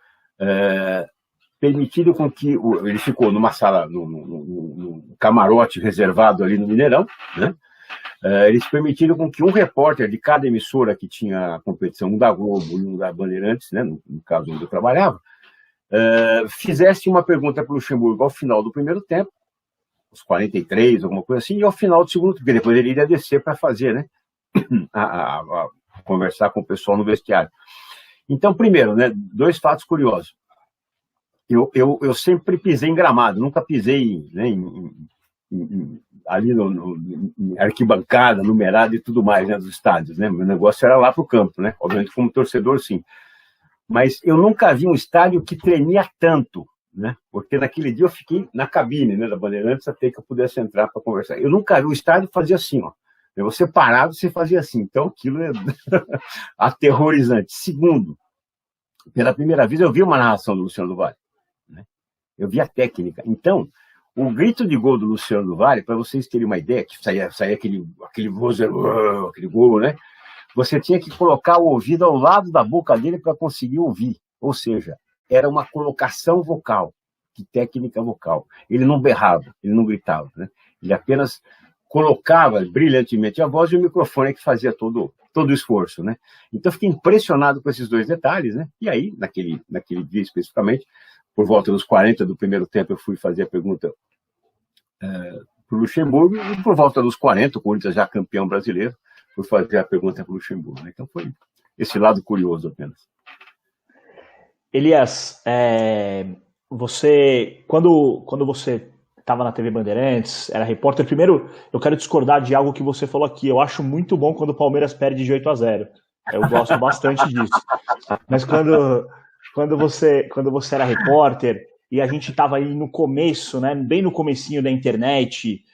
permitiram com que ele ficou numa sala, no camarote reservado ali no Mineirão, né? Eles permitiram com que um repórter de cada emissora que tinha a competição, um da Globo e um da Bandeirantes, né, no caso onde eu trabalhava, fizesse uma pergunta para o Luxemburgo ao final do primeiro tempo, os 43, alguma coisa assim, e ao final do segundo, porque depois ele iria descer para fazer, né, a conversar com o pessoal no vestiário. Então, primeiro, né, 2 fatos curiosos. Eu sempre pisei em gramado, nunca pisei, né, ali em arquibancada, numerada e tudo mais, né, dos estádios, né? Meu negócio era lá para o campo, né? Obviamente como torcedor, sim. Mas eu nunca vi um estádio que tremia tanto, né? Porque naquele dia eu fiquei na cabine, né, da Bandeirantes até que eu pudesse entrar para conversar. Eu nunca vi o estádio fazer assim, ó. Você parado, você fazia assim. Então aquilo é aterrorizante. Segundo, pela primeira vez eu vi uma narração do Luciano do Vale, né? Eu vi a técnica. Então, o grito de gol do Luciano do Vale, para vocês terem uma ideia, que saía aquele vozeiro, aquele gol, né? Você tinha que colocar o ouvido ao lado da boca dele para conseguir ouvir. Ou seja, era uma colocação vocal, de técnica vocal. Ele não berrava, ele não gritava, né? Ele apenas colocava brilhantemente a voz e o microfone que fazia todo o esforço, né? Então, eu fiquei impressionado com esses 2 detalhes, né? E aí, naquele dia especificamente, por volta dos 40 do primeiro tempo, eu fui fazer a pergunta para o Luxemburgo, e por volta dos 40, o Corinthians já campeão brasileiro, fui fazer a pergunta para o Luxemburgo, né? Então foi esse lado curioso apenas. Elias, você, quando você estava na TV Bandeirantes, era repórter, primeiro eu quero discordar de algo que você falou aqui. Eu acho muito bom quando o Palmeiras perde de 8-0. Eu gosto bastante disso. Mas quando você era repórter e a gente estava aí no começo, né, bem no comecinho da internet,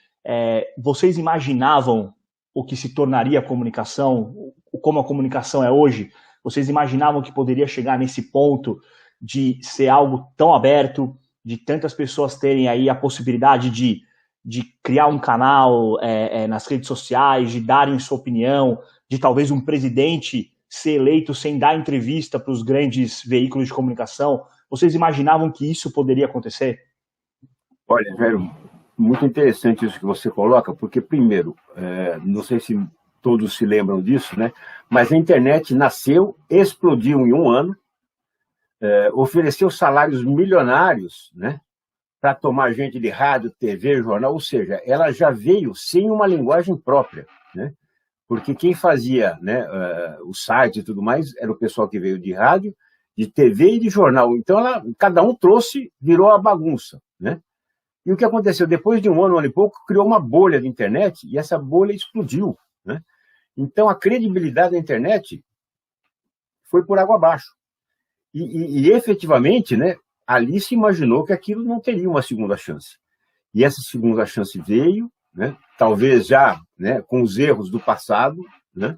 vocês imaginavam o que se tornaria a comunicação, como a comunicação é hoje? Vocês imaginavam que poderia chegar nesse ponto de ser algo tão aberto, de tantas pessoas terem aí a possibilidade de criar um canal nas redes sociais, de darem sua opinião, de talvez um presidente ser eleito sem dar entrevista para os grandes veículos de comunicação? Vocês imaginavam que isso poderia acontecer? Olha, velho, muito interessante isso que você coloca, porque, primeiro, não sei se todos se lembram disso, né? Mas a internet nasceu, explodiu em um ano, ofereceu salários milionários, né, para tomar gente de rádio, TV, jornal, ou seja, ela já veio sem uma linguagem própria, né? Porque quem fazia, né, o site e tudo mais era o pessoal que veio de rádio, de TV e de jornal. Então, cada um trouxe, virou a bagunça, né? E o que aconteceu? Depois de um ano e pouco, criou uma bolha de internet e essa bolha explodiu, né? Então, a credibilidade da internet foi por água abaixo. E efetivamente, né, ali se imaginou que aquilo não teria uma segunda chance. E essa segunda chance veio, né, talvez já, né, com os erros do passado, né,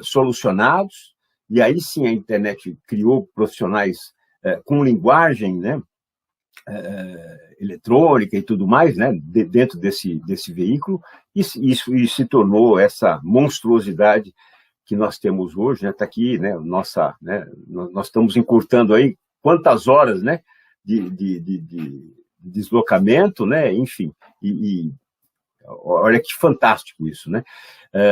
solucionados, e aí sim a internet criou profissionais com linguagem, né, eletrônica e tudo mais, né, dentro desse veículo, e se tornou essa monstruosidade que nós temos hoje, né? Está aqui, né? Nós estamos encurtando aí quantas horas, né? De deslocamento, né? Enfim, olha que fantástico isso, né?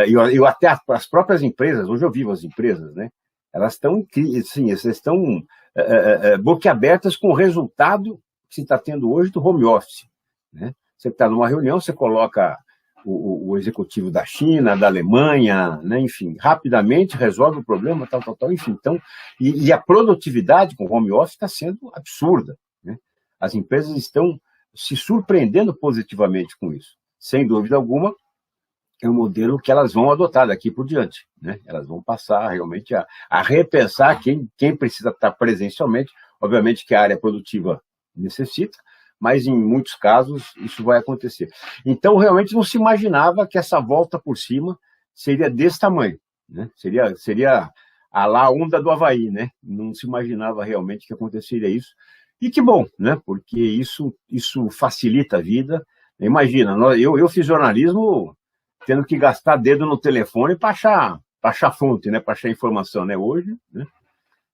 Eu até as próprias empresas, hoje eu vivo as empresas, né? Elas estão, assim, estão boquiabertas com o resultado que se está tendo hoje do home office, né? Você está numa reunião, você coloca o executivo da China, da Alemanha, né, enfim, rapidamente resolve o problema, tal, enfim. Então, e a produtividade com o home office está sendo absurda, né? As empresas estão se surpreendendo positivamente com isso. Sem dúvida alguma, é um modelo que elas vão adotar daqui por diante, né? Elas vão passar realmente a repensar quem precisa estar presencialmente. Obviamente que a área produtiva necessita, mas em muitos casos isso vai acontecer. Então, realmente não se imaginava que essa volta por cima seria desse tamanho, né? Seria a lá onda do Havaí, né? Não se imaginava realmente que aconteceria isso. E que bom, né? Porque isso facilita a vida. Imagina, eu fiz jornalismo tendo que gastar dedo no telefone para achar fonte, né? Para achar informação, né? Hoje, né?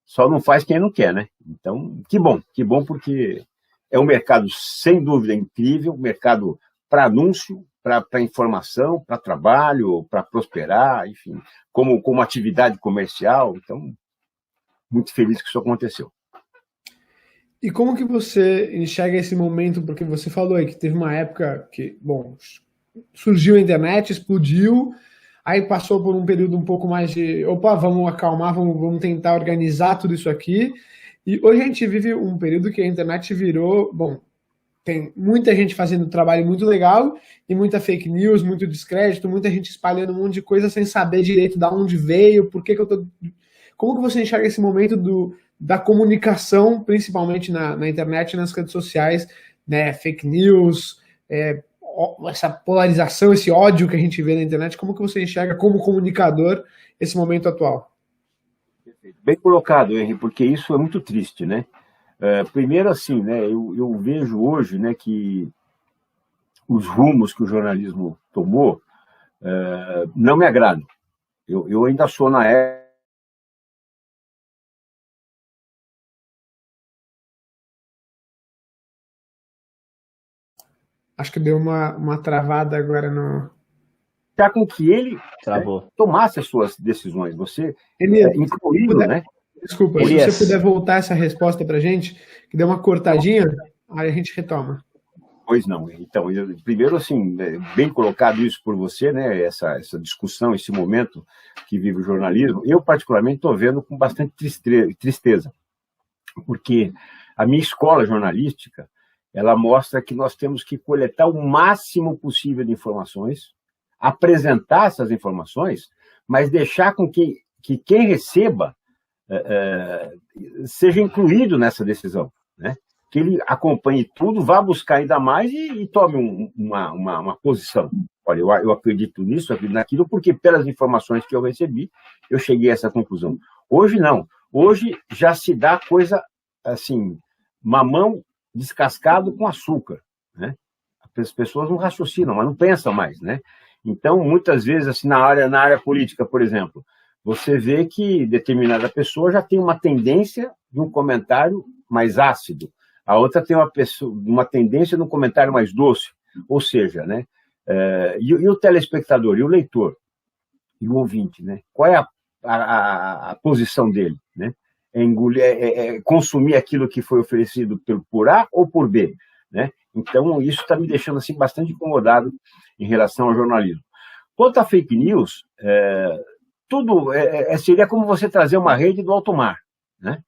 Só não faz quem não quer, né? Então, que bom, porque é um mercado, sem dúvida, incrível, mercado para anúncio, para informação, para trabalho, para prosperar, enfim, como atividade comercial. Então, muito feliz que isso aconteceu. E como que você enxerga esse momento? Porque você falou aí que teve uma época que, bom, surgiu a internet, explodiu, aí passou por um período um pouco mais de, opa, vamos acalmar, vamos tentar organizar tudo isso aqui. E hoje a gente vive um período que a internet virou, bom, tem muita gente fazendo um trabalho muito legal e muita fake news, muito descrédito, muita gente espalhando um monte de coisa sem saber direito de onde veio, por que eu tô... Como que você enxerga esse momento da comunicação, principalmente na internet e nas redes sociais, né? Fake news, essa polarização, esse ódio que a gente vê na internet, como que você enxerga como comunicador esse momento atual? Bem colocado, Henry, porque isso é muito triste, né? Primeiro, assim, né, eu vejo hoje, né, que os rumos que o jornalismo tomou não me agradam. Eu ainda sou na época. Acho que deu uma travada agora no... Já com que ele tomasse as suas decisões, você incluindo, né? Desculpa, se você puder voltar essa resposta para a gente, que deu uma cortadinha, aí a gente retoma. Pois não. Então, primeiro, assim, bem colocado isso por você, né? Essa discussão, esse momento que vive o jornalismo, eu particularmente estou vendo com bastante tristeza, porque a minha escola jornalística, ela mostra que nós temos que coletar o máximo possível de informações, apresentar essas informações, mas deixar com que quem receba seja incluído nessa decisão, né? Que ele acompanhe tudo, vá buscar ainda mais e tome uma posição. Olha, eu acredito nisso, acredito naquilo, porque pelas informações que eu recebi, eu cheguei a essa conclusão. Hoje não. Hoje já se dá coisa assim, mamão descascado com açúcar, né? As pessoas não raciocinam, mas não pensam mais, né? Então, muitas vezes, assim, na área política, por exemplo, você vê que determinada pessoa já tem uma tendência de um comentário mais ácido, a outra tem uma tendência de um comentário mais doce, ou seja, né? E o telespectador, e o leitor, e o ouvinte, né? Qual é a posição dele, né? Consumir aquilo que foi oferecido por A ou por B, né? Então, isso está me deixando assim, bastante incomodado em relação ao jornalismo. Quanto a fake news, tudo seria como você trazer uma rede do alto mar, né?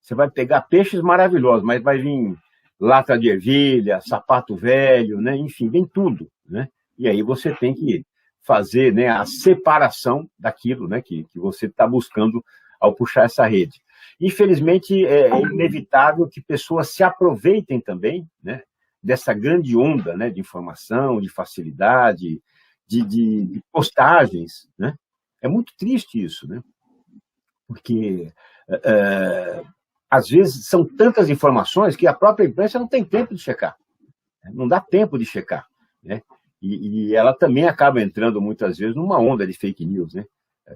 Você vai pegar peixes maravilhosos, mas vai vir lata de ervilha, sapato velho, né? Enfim, vem tudo, né? E aí você tem que fazer, né, a separação daquilo, né, que você está buscando ao puxar essa rede. Infelizmente, é inevitável que pessoas se aproveitem também, né, dessa grande onda, né, de informação, de facilidade, de postagens, né? É muito triste isso, né? Porque às vezes são tantas informações que a própria imprensa não tem tempo de checar, não dá tempo de checar, né? E ela também acaba entrando muitas vezes numa onda de fake news, né?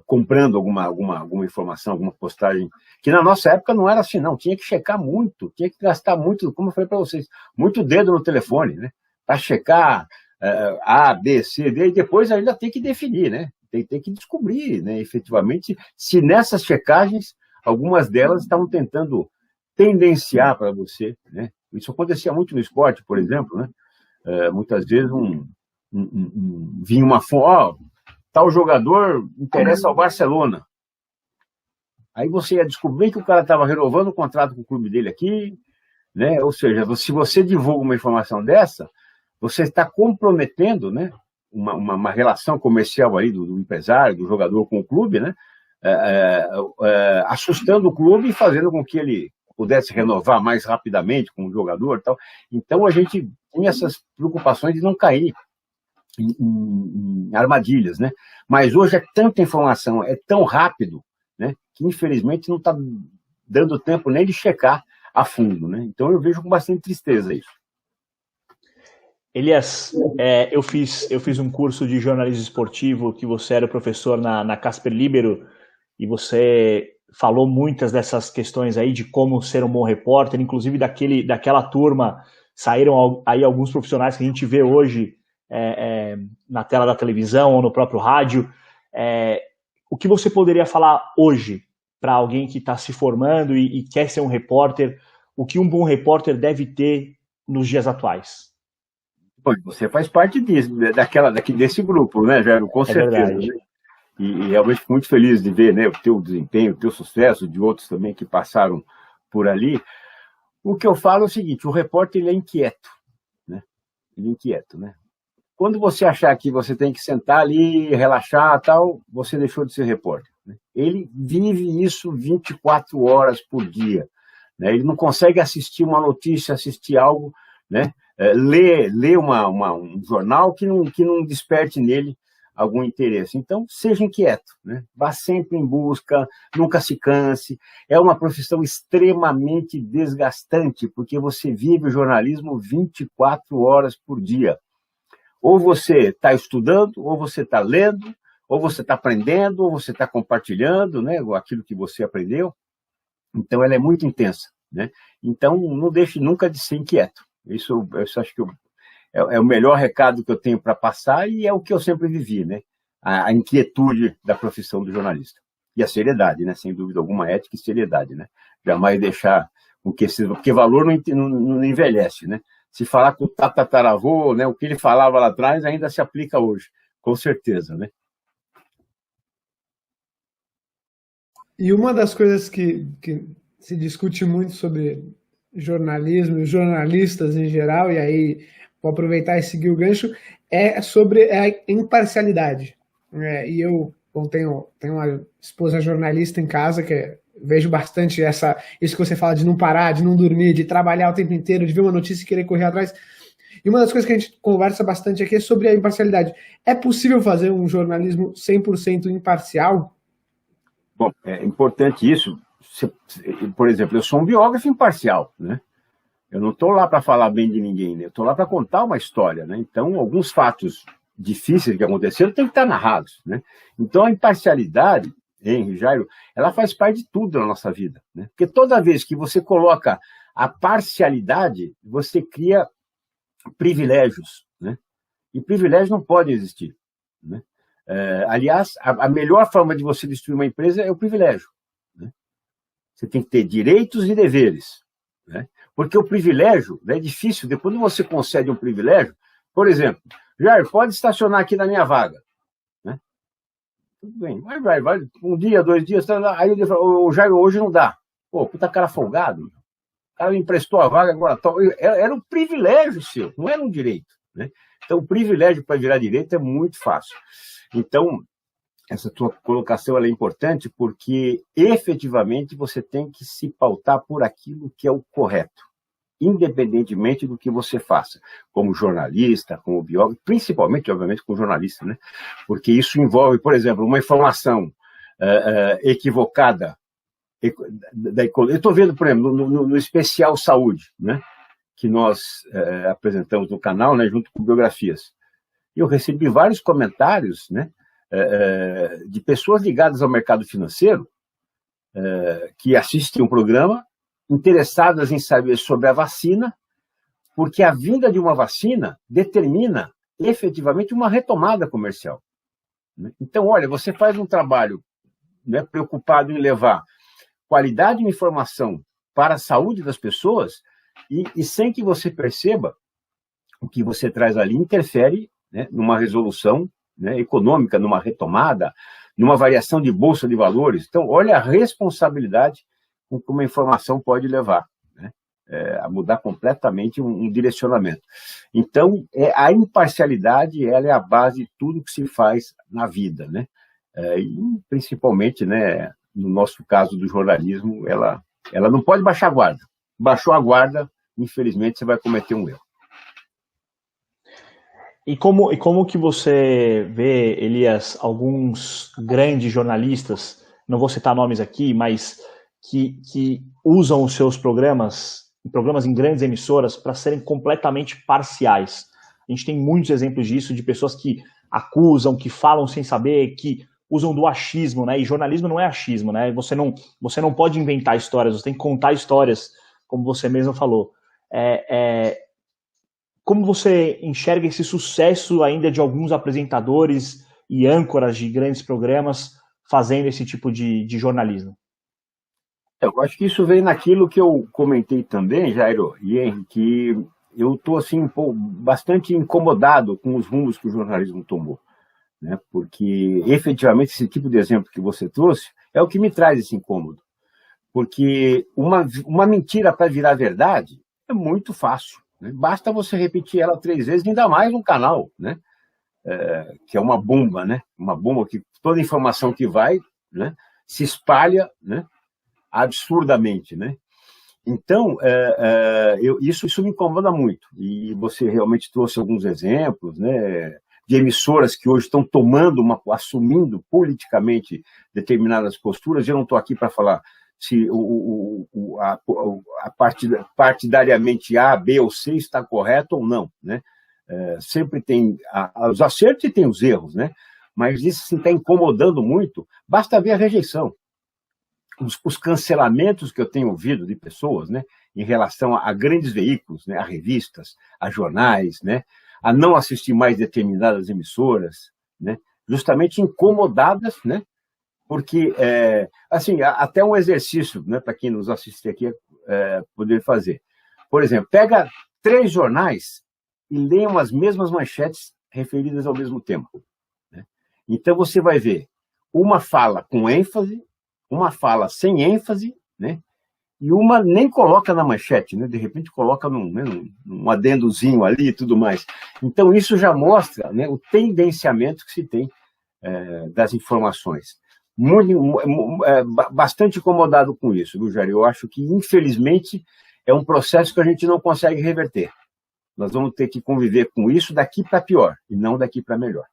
Comprando alguma informação, alguma postagem, que na nossa época não era assim, não, tinha que checar muito, tinha que gastar muito, como eu falei para vocês, muito dedo no telefone, né? Para checar A, B, C, D, e depois ainda tem que definir, né? Tem que descobrir, né, efetivamente, se nessas checagens, algumas delas estavam tentando tendenciar para você, né? Isso acontecia muito no esporte, por exemplo, né? Muitas vezes vinha uma fonte, tal jogador interessa ao Barcelona. Aí você ia descobrir que o cara estava renovando o contrato com o clube dele aqui, né? Ou seja, se você divulga uma informação dessa, você está comprometendo, né, uma relação comercial aí do empresário, do jogador com o clube, né, assustando o clube e fazendo com que ele pudesse renovar mais rapidamente com o jogador e tal. Então, a gente tinha essas preocupações de não cair em armadilhas, né? Mas hoje é tanta informação, é tão rápido, né, que infelizmente não está dando tempo nem de checar a fundo, né? Então eu vejo com bastante tristeza isso. Elias, eu fiz um curso de jornalismo esportivo, que você era professor na Casper Libero, e você falou muitas dessas questões aí de como ser um bom repórter, inclusive daquela turma, saíram aí alguns profissionais que a gente vê hoje na tela da televisão ou no próprio rádio. O que você poderia falar hoje para alguém que está se formando e quer ser um repórter? O que um bom repórter deve ter nos dias atuais? Bom, você faz parte desse grupo, né, Jairo? Com certeza. Né? E realmente fico muito feliz de ver, né, o teu desempenho, o teu sucesso, de outros também que passaram por ali. O que eu falo é o seguinte: o repórter, ele é inquieto, né? Ele é inquieto, né? Quando você achar que você tem que sentar ali, relaxar, tal, você deixou de ser repórter, né? Ele vive isso 24 horas por dia, né? Ele não consegue assistir uma notícia, assistir algo, né? Ler um jornal que não desperte nele algum interesse. Então, seja inquieto, né? Vá sempre em busca, nunca se canse. É uma profissão extremamente desgastante, porque você vive o jornalismo 24 horas por dia. Ou você está estudando, ou você está lendo, ou você está aprendendo, ou você está compartilhando, né, aquilo que você aprendeu. Então, ela é muito intensa, né? Então, não deixe nunca de ser inquieto. Isso acho que é o melhor recado que eu tenho para passar, e é o que eu sempre vivi, né? A inquietude da profissão do jornalista. E a seriedade, né? Sem dúvida alguma, ética e seriedade, né? Jamais deixar porque valor não envelhece, né? Se falar com o tataravô, né, o que ele falava lá atrás ainda se aplica hoje, com certeza, né? E uma das coisas que se discute muito sobre jornalismo e jornalistas em geral, e aí vou aproveitar e seguir o gancho, é sobre a imparcialidade. E eu tenho uma esposa jornalista em casa, que vejo bastante isso que você fala de não parar, de não dormir, de trabalhar o tempo inteiro, de ver uma notícia e querer correr atrás. E uma das coisas que a gente conversa bastante aqui é sobre a imparcialidade. É possível fazer um jornalismo 100% imparcial? Bom, é importante isso. Por exemplo, eu sou um biógrafo imparcial, né? Eu não estou lá para falar bem de ninguém, né? Eu estou lá para contar uma história, né? Então, alguns fatos difíceis que aconteceram têm que estar narrados, né? Então, a imparcialidade, Henry, Jairo, ela faz parte de tudo na nossa vida, né? Porque toda vez que você coloca a parcialidade, você cria privilégios, né? E privilégios não podem existir, né? Aliás, a melhor forma de você destruir uma empresa é o privilégio, né? Você tem que ter direitos e deveres, né? Porque o privilégio, né, é difícil. Depois você concede um privilégio, por exemplo, Jair, pode estacionar aqui na minha vaga, né? Tudo bem, vai, um dia, 2 dias, aí ele falou: o Jair, hoje não dá. Pô, puta cara folgado, o cara me emprestou a vaga agora. Era um privilégio seu, não era um direito, né? Então, o privilégio para virar direito é muito fácil. Então, essa tua colocação ela é importante, porque efetivamente você tem que se pautar por aquilo que é o correto, independentemente do que você faça, como jornalista, como biógrafo, principalmente, obviamente, como jornalista, né? Porque isso envolve, por exemplo, uma informação equivocada. Eu estou vendo, por exemplo, no especial Saúde, né, que nós apresentamos no canal, né, junto com biografias. E eu recebi vários comentários, né, de pessoas ligadas ao mercado financeiro, que assistem o programa, interessadas em saber sobre a vacina, porque a vinda de uma vacina determina efetivamente uma retomada comercial, né? Então, olha, você faz um trabalho, né, preocupado em levar qualidade de informação para a saúde das pessoas, e sem que você perceba, o que você traz ali interfere, né, numa resolução, né, econômica, numa retomada, numa variação de bolsa de valores. Então, olha a responsabilidade com que uma informação pode levar, né? a mudar completamente um direcionamento. Então, a imparcialidade, ela é a base de tudo que se faz na vida, né? E principalmente, né, no nosso caso do jornalismo, ela não pode baixar a guarda. Baixou a guarda, infelizmente, você vai cometer um erro. E como que você vê, Elias, alguns grandes jornalistas, não vou citar nomes aqui, mas que usam os seus programas em grandes emissoras para serem completamente parciais? A gente tem muitos exemplos disso, de pessoas que acusam, que falam sem saber, que usam do achismo, né? E jornalismo não é achismo, né? Você não pode inventar histórias, você tem que contar histórias, como você mesmo falou. Como você enxerga esse sucesso ainda de alguns apresentadores e âncoras de grandes programas fazendo esse tipo de jornalismo? Eu acho que isso vem naquilo que eu comentei também, Jairo e Henry, que eu estou assim, bastante incomodado com os rumos que o jornalismo tomou, né? Porque, efetivamente, esse tipo de exemplo que você trouxe é o que me traz esse incômodo. Porque uma mentira para virar verdade é muito fácil, né? Basta você repetir ela 3 vezes, ainda mais no canal, né? Que é uma bomba, né? Uma bomba que toda informação que vai, né, se espalha, né, absurdamente, né? Então, isso me incomoda muito. E você realmente trouxe alguns exemplos, né, de emissoras que hoje estão assumindo politicamente determinadas posturas. Eu não estou aqui para falar se partidariamente A, B ou C está correto ou não, né? Sempre tem os acertos e tem os erros, né? Mas isso está incomodando muito. Basta ver a rejeição. Os cancelamentos que eu tenho ouvido de pessoas, né, em relação a grandes veículos, né, a revistas, a jornais, né, a não assistir mais determinadas emissoras, né, justamente incomodadas, né, porque, assim, até um exercício, né, para quem nos assiste aqui poder fazer. Por exemplo, pega 3 jornais e leiam as mesmas manchetes referidas ao mesmo tema, né? Então você vai ver uma fala com ênfase, uma fala sem ênfase, né? E uma nem coloca na manchete, né? De repente coloca num adendozinho ali e tudo mais. Então isso já mostra, né, o tendenciamento que se tem das informações. Bastante incomodado com isso, viu, Jair? Eu acho que, infelizmente, é um processo que a gente não consegue reverter. Nós vamos ter que conviver com isso daqui para pior, e não daqui para melhor.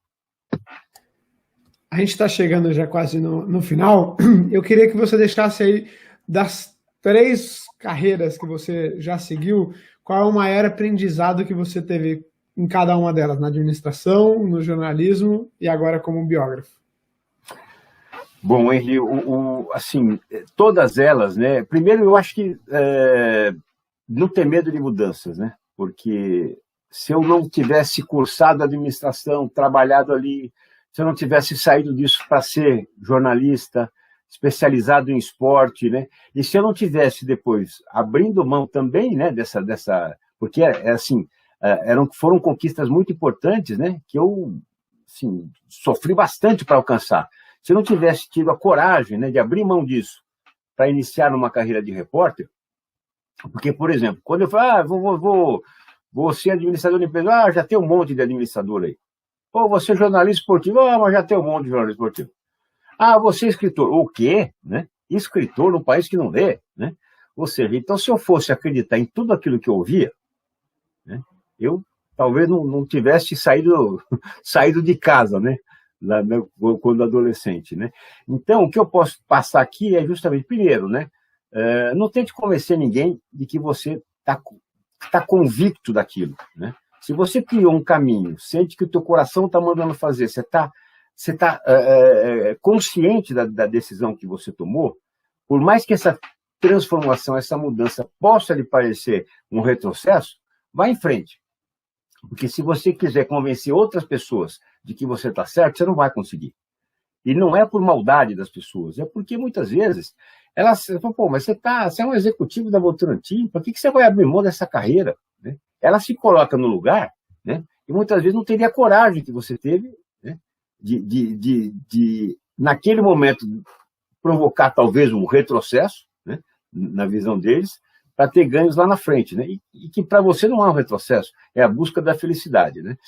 A gente está chegando já quase no final. Eu queria que você deixasse aí, das 3 carreiras que você já seguiu, qual é o maior aprendizado que você teve em cada uma delas, na administração, no jornalismo e agora como biógrafo? Bom, Henry, assim, todas elas, né? Primeiro, eu acho que não ter medo de mudanças, né? Porque se eu não tivesse cursado administração, trabalhado ali, se eu não tivesse saído disso para ser jornalista, especializado em esporte, né? E se eu não tivesse depois abrindo mão também, né, porque assim, foram conquistas muito importantes, né, que eu, assim, sofri bastante para alcançar. Se eu não tivesse tido a coragem, né, de abrir mão disso para iniciar numa carreira de repórter, porque, por exemplo, quando eu falo, vou ser administrador de empresa, já tem um monte de administrador aí. Ou você é jornalista esportivo, mas já tem um monte de jornalista esportivo. Você é escritor. O quê? Né? Escritor num país que não lê, né? Ou seja, então se eu fosse acreditar em tudo aquilo que eu ouvia, né, eu talvez não tivesse saído de casa, né? Quando adolescente, né? Então, o que eu posso passar aqui é justamente, primeiro, né? Não tente convencer ninguém de que você está convicto daquilo, né? Se você criou um caminho, sente que o teu coração está mandando fazer, você está consciente da decisão que você tomou, por mais que essa transformação, essa mudança possa lhe parecer um retrocesso, vá em frente. Porque se você quiser convencer outras pessoas de que você está certo, você não vai conseguir. E não é por maldade das pessoas, é porque muitas vezes elas falam, mas você é um executivo da Votorantim, por que você vai abrir mão dessa carreira? Né? Ela se coloca no lugar, né, e muitas vezes não teria a coragem que você teve, né, de naquele momento, provocar talvez um retrocesso, né, na visão deles, para ter ganhos lá na frente, né? E que para você não é um retrocesso, é a busca da felicidade, né?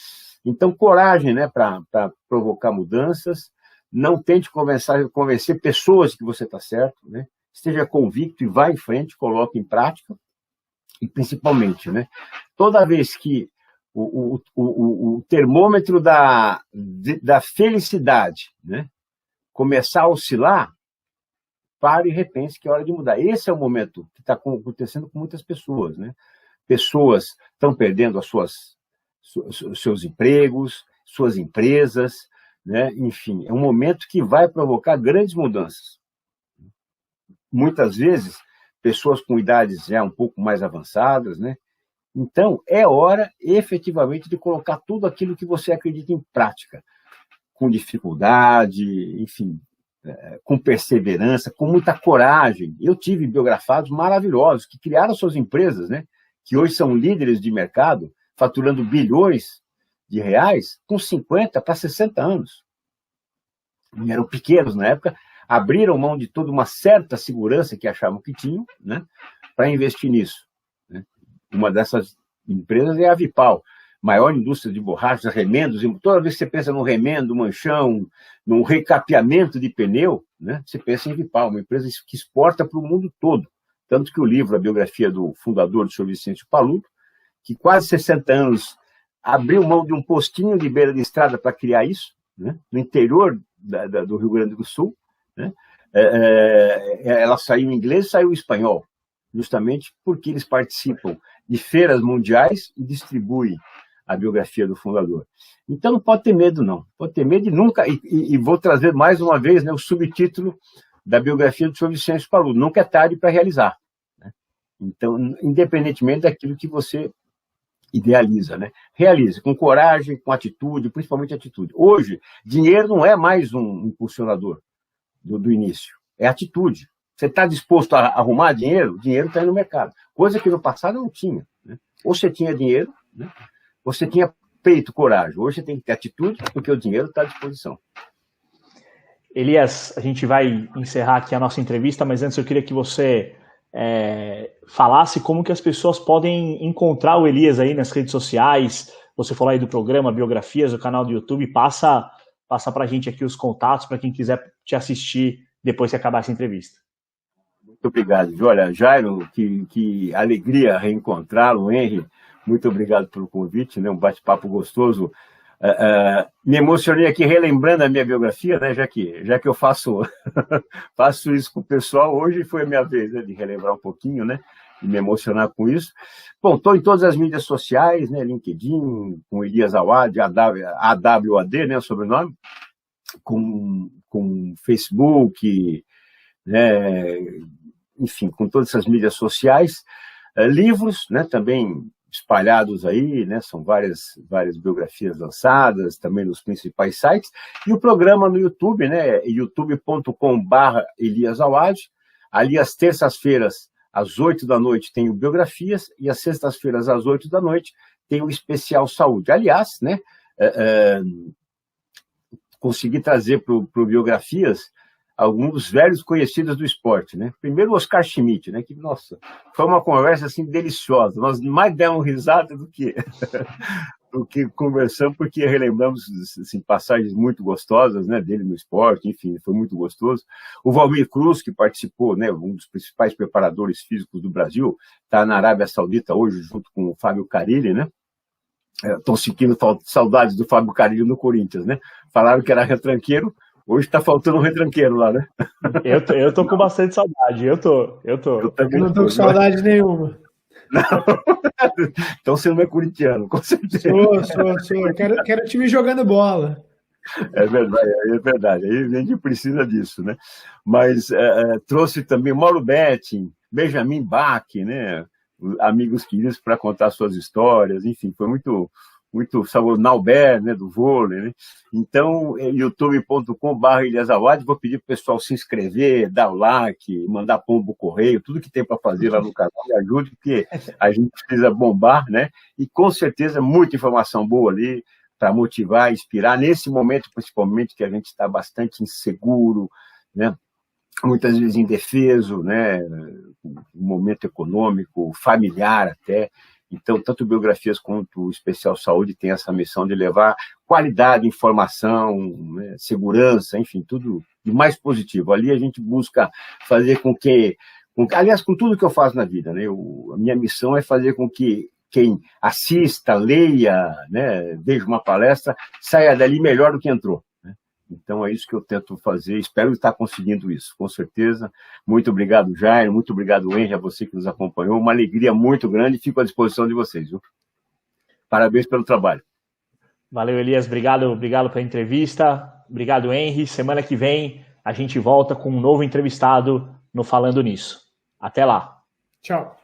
Então, coragem, né, para provocar mudanças, não tente convencer pessoas que você está certo, né? Esteja convicto e vá em frente, coloque em prática, e principalmente, né, toda vez que o termômetro da felicidade, né, começar a oscilar, pare e repense que é hora de mudar. Esse é o momento que está acontecendo com muitas pessoas, né? Pessoas estão perdendo seus empregos, suas empresas, né? Enfim, é um momento que vai provocar grandes mudanças. Muitas vezes, pessoas com idades já um pouco mais avançadas, né? Então, é hora, efetivamente, de colocar tudo aquilo que você acredita em prática, com dificuldade, enfim, com perseverança, com muita coragem. Eu tive biografados maravilhosos que criaram suas empresas, né? Que hoje são líderes de mercado, faturando bilhões de reais, com 50 para 60 anos. E eram pequenos na época, abriram mão de toda uma certa segurança que achavam que tinham, né, para investir nisso, né? Uma dessas empresas é a Vipal, maior indústria de borrachas, remendos. E toda vez que você pensa no remendo, manchão, num recapeamento de pneu, né, você pensa em Vipal, uma empresa que exporta para o mundo todo. Tanto que o livro, a biografia do fundador do Sr. Vicêncio Paludo, que quase 60 anos abriu mão de um postinho de beira de estrada para criar isso, né, no interior do Rio Grande do Sul, né? Ela saiu em inglês e saiu em espanhol, justamente porque eles participam de feiras mundiais e distribuem a biografia do fundador. Então não pode ter medo, não. Pode ter medo de nunca... E vou trazer mais uma vez, né, o subtítulo da biografia do Sr. Vicêncio Paludo: nunca é tarde para realizar, né? Então, independentemente daquilo que você idealiza, né? Realize com coragem, com atitude, principalmente atitude. Hoje, dinheiro não é mais um impulsionador do início, é atitude. Você está disposto a arrumar dinheiro? O dinheiro está aí no mercado, coisa que no passado não tinha, né? Ou você tinha dinheiro, né? Ou você tinha peito, coragem. Hoje você tem que ter atitude, porque o dinheiro está à disposição. Elias, a gente vai encerrar aqui a nossa entrevista, mas antes eu queria que você falasse como que as pessoas podem encontrar o Elias aí nas redes sociais. Você falou aí do programa Biografias, do canal do YouTube. Passa para a gente aqui os contatos para quem quiser te assistir depois que acabar essa entrevista. Muito obrigado. Olha, Jairo, que alegria reencontrá-lo, Henry. Muito obrigado pelo convite, né? Um bate-papo gostoso. Me emocionei aqui relembrando a minha biografia, né? Já que eu faço isso com o pessoal, hoje foi a minha vez, né, de relembrar um pouquinho, né? E me emocionar com isso. Bom, estou em todas as mídias sociais, né? LinkedIn, com Elias Awad, AWAD, né? O sobrenome, com Facebook, né? Enfim, com todas essas mídias sociais. Livros, né? Também espalhados aí, né? São várias biografias lançadas, também nos principais sites. E o programa no YouTube, né? youtube.com/Elias Awad. Ali, às terças-feiras, às 8 da noite, tem o Biografias, e às sextas-feiras, às 8 da noite, tem o Especial Saúde. Aliás, né? Consegui trazer para o Biografias alguns dos velhos conhecidos do esporte, né? Primeiro o Oscar Schmidt, né? Que, nossa, foi uma conversa assim deliciosa. Nós mais demos risada do que conversamos, porque relembramos assim, passagens muito gostosas, né, dele no esporte, enfim, foi muito gostoso. O Valmir Cruz, que participou, né, um dos principais preparadores físicos do Brasil, está na Arábia Saudita hoje, junto com o Fábio Carilli, né? Estão sentindo saudades do Fábio Carilli no Corinthians, né? Falaram que era retranqueiro. Hoje está faltando um retranqueiro lá, né? Eu tô com bastante saudade. Eu não tô com saudade nenhuma. Não. Então você não é corintiano, com certeza. Sou. Quero time jogando bola. É verdade. Aí a gente precisa disso, né? Mas trouxe também Mauro Betting, Benjamin Bach, né? Amigos queridos para contar suas histórias, enfim, foi muito sabor, Nauber, né, do vôlei, né? Então, youtube.com/Elias Awad, vou pedir para o pessoal se inscrever, dar o like, mandar pombo correio, tudo que tem para fazer lá no canal, me ajude, porque a gente precisa bombar, né? E com certeza muita informação boa ali para motivar, inspirar, nesse momento principalmente que a gente está bastante inseguro, né? muitas vezes indefeso, né? Um momento econômico, familiar até. Então, tanto Biografias quanto o Especial Saúde tem essa missão de levar qualidade, informação, né, segurança, enfim, tudo de mais positivo. Ali a gente busca fazer aliás, com tudo que eu faço na vida, né, a minha missão é fazer com que quem assista, leia, né, veja uma palestra, saia dali melhor do que entrou. Então é isso que eu tento fazer, espero estar conseguindo isso, com certeza. Muito obrigado, Jair, muito obrigado, Henry, a você que nos acompanhou, uma alegria muito grande, fico à disposição de vocês, viu? Parabéns pelo trabalho. Valeu, Elias, obrigado pela entrevista, obrigado, Henry. Semana que vem a gente volta com um novo entrevistado no Falando Nisso. Até lá. Tchau.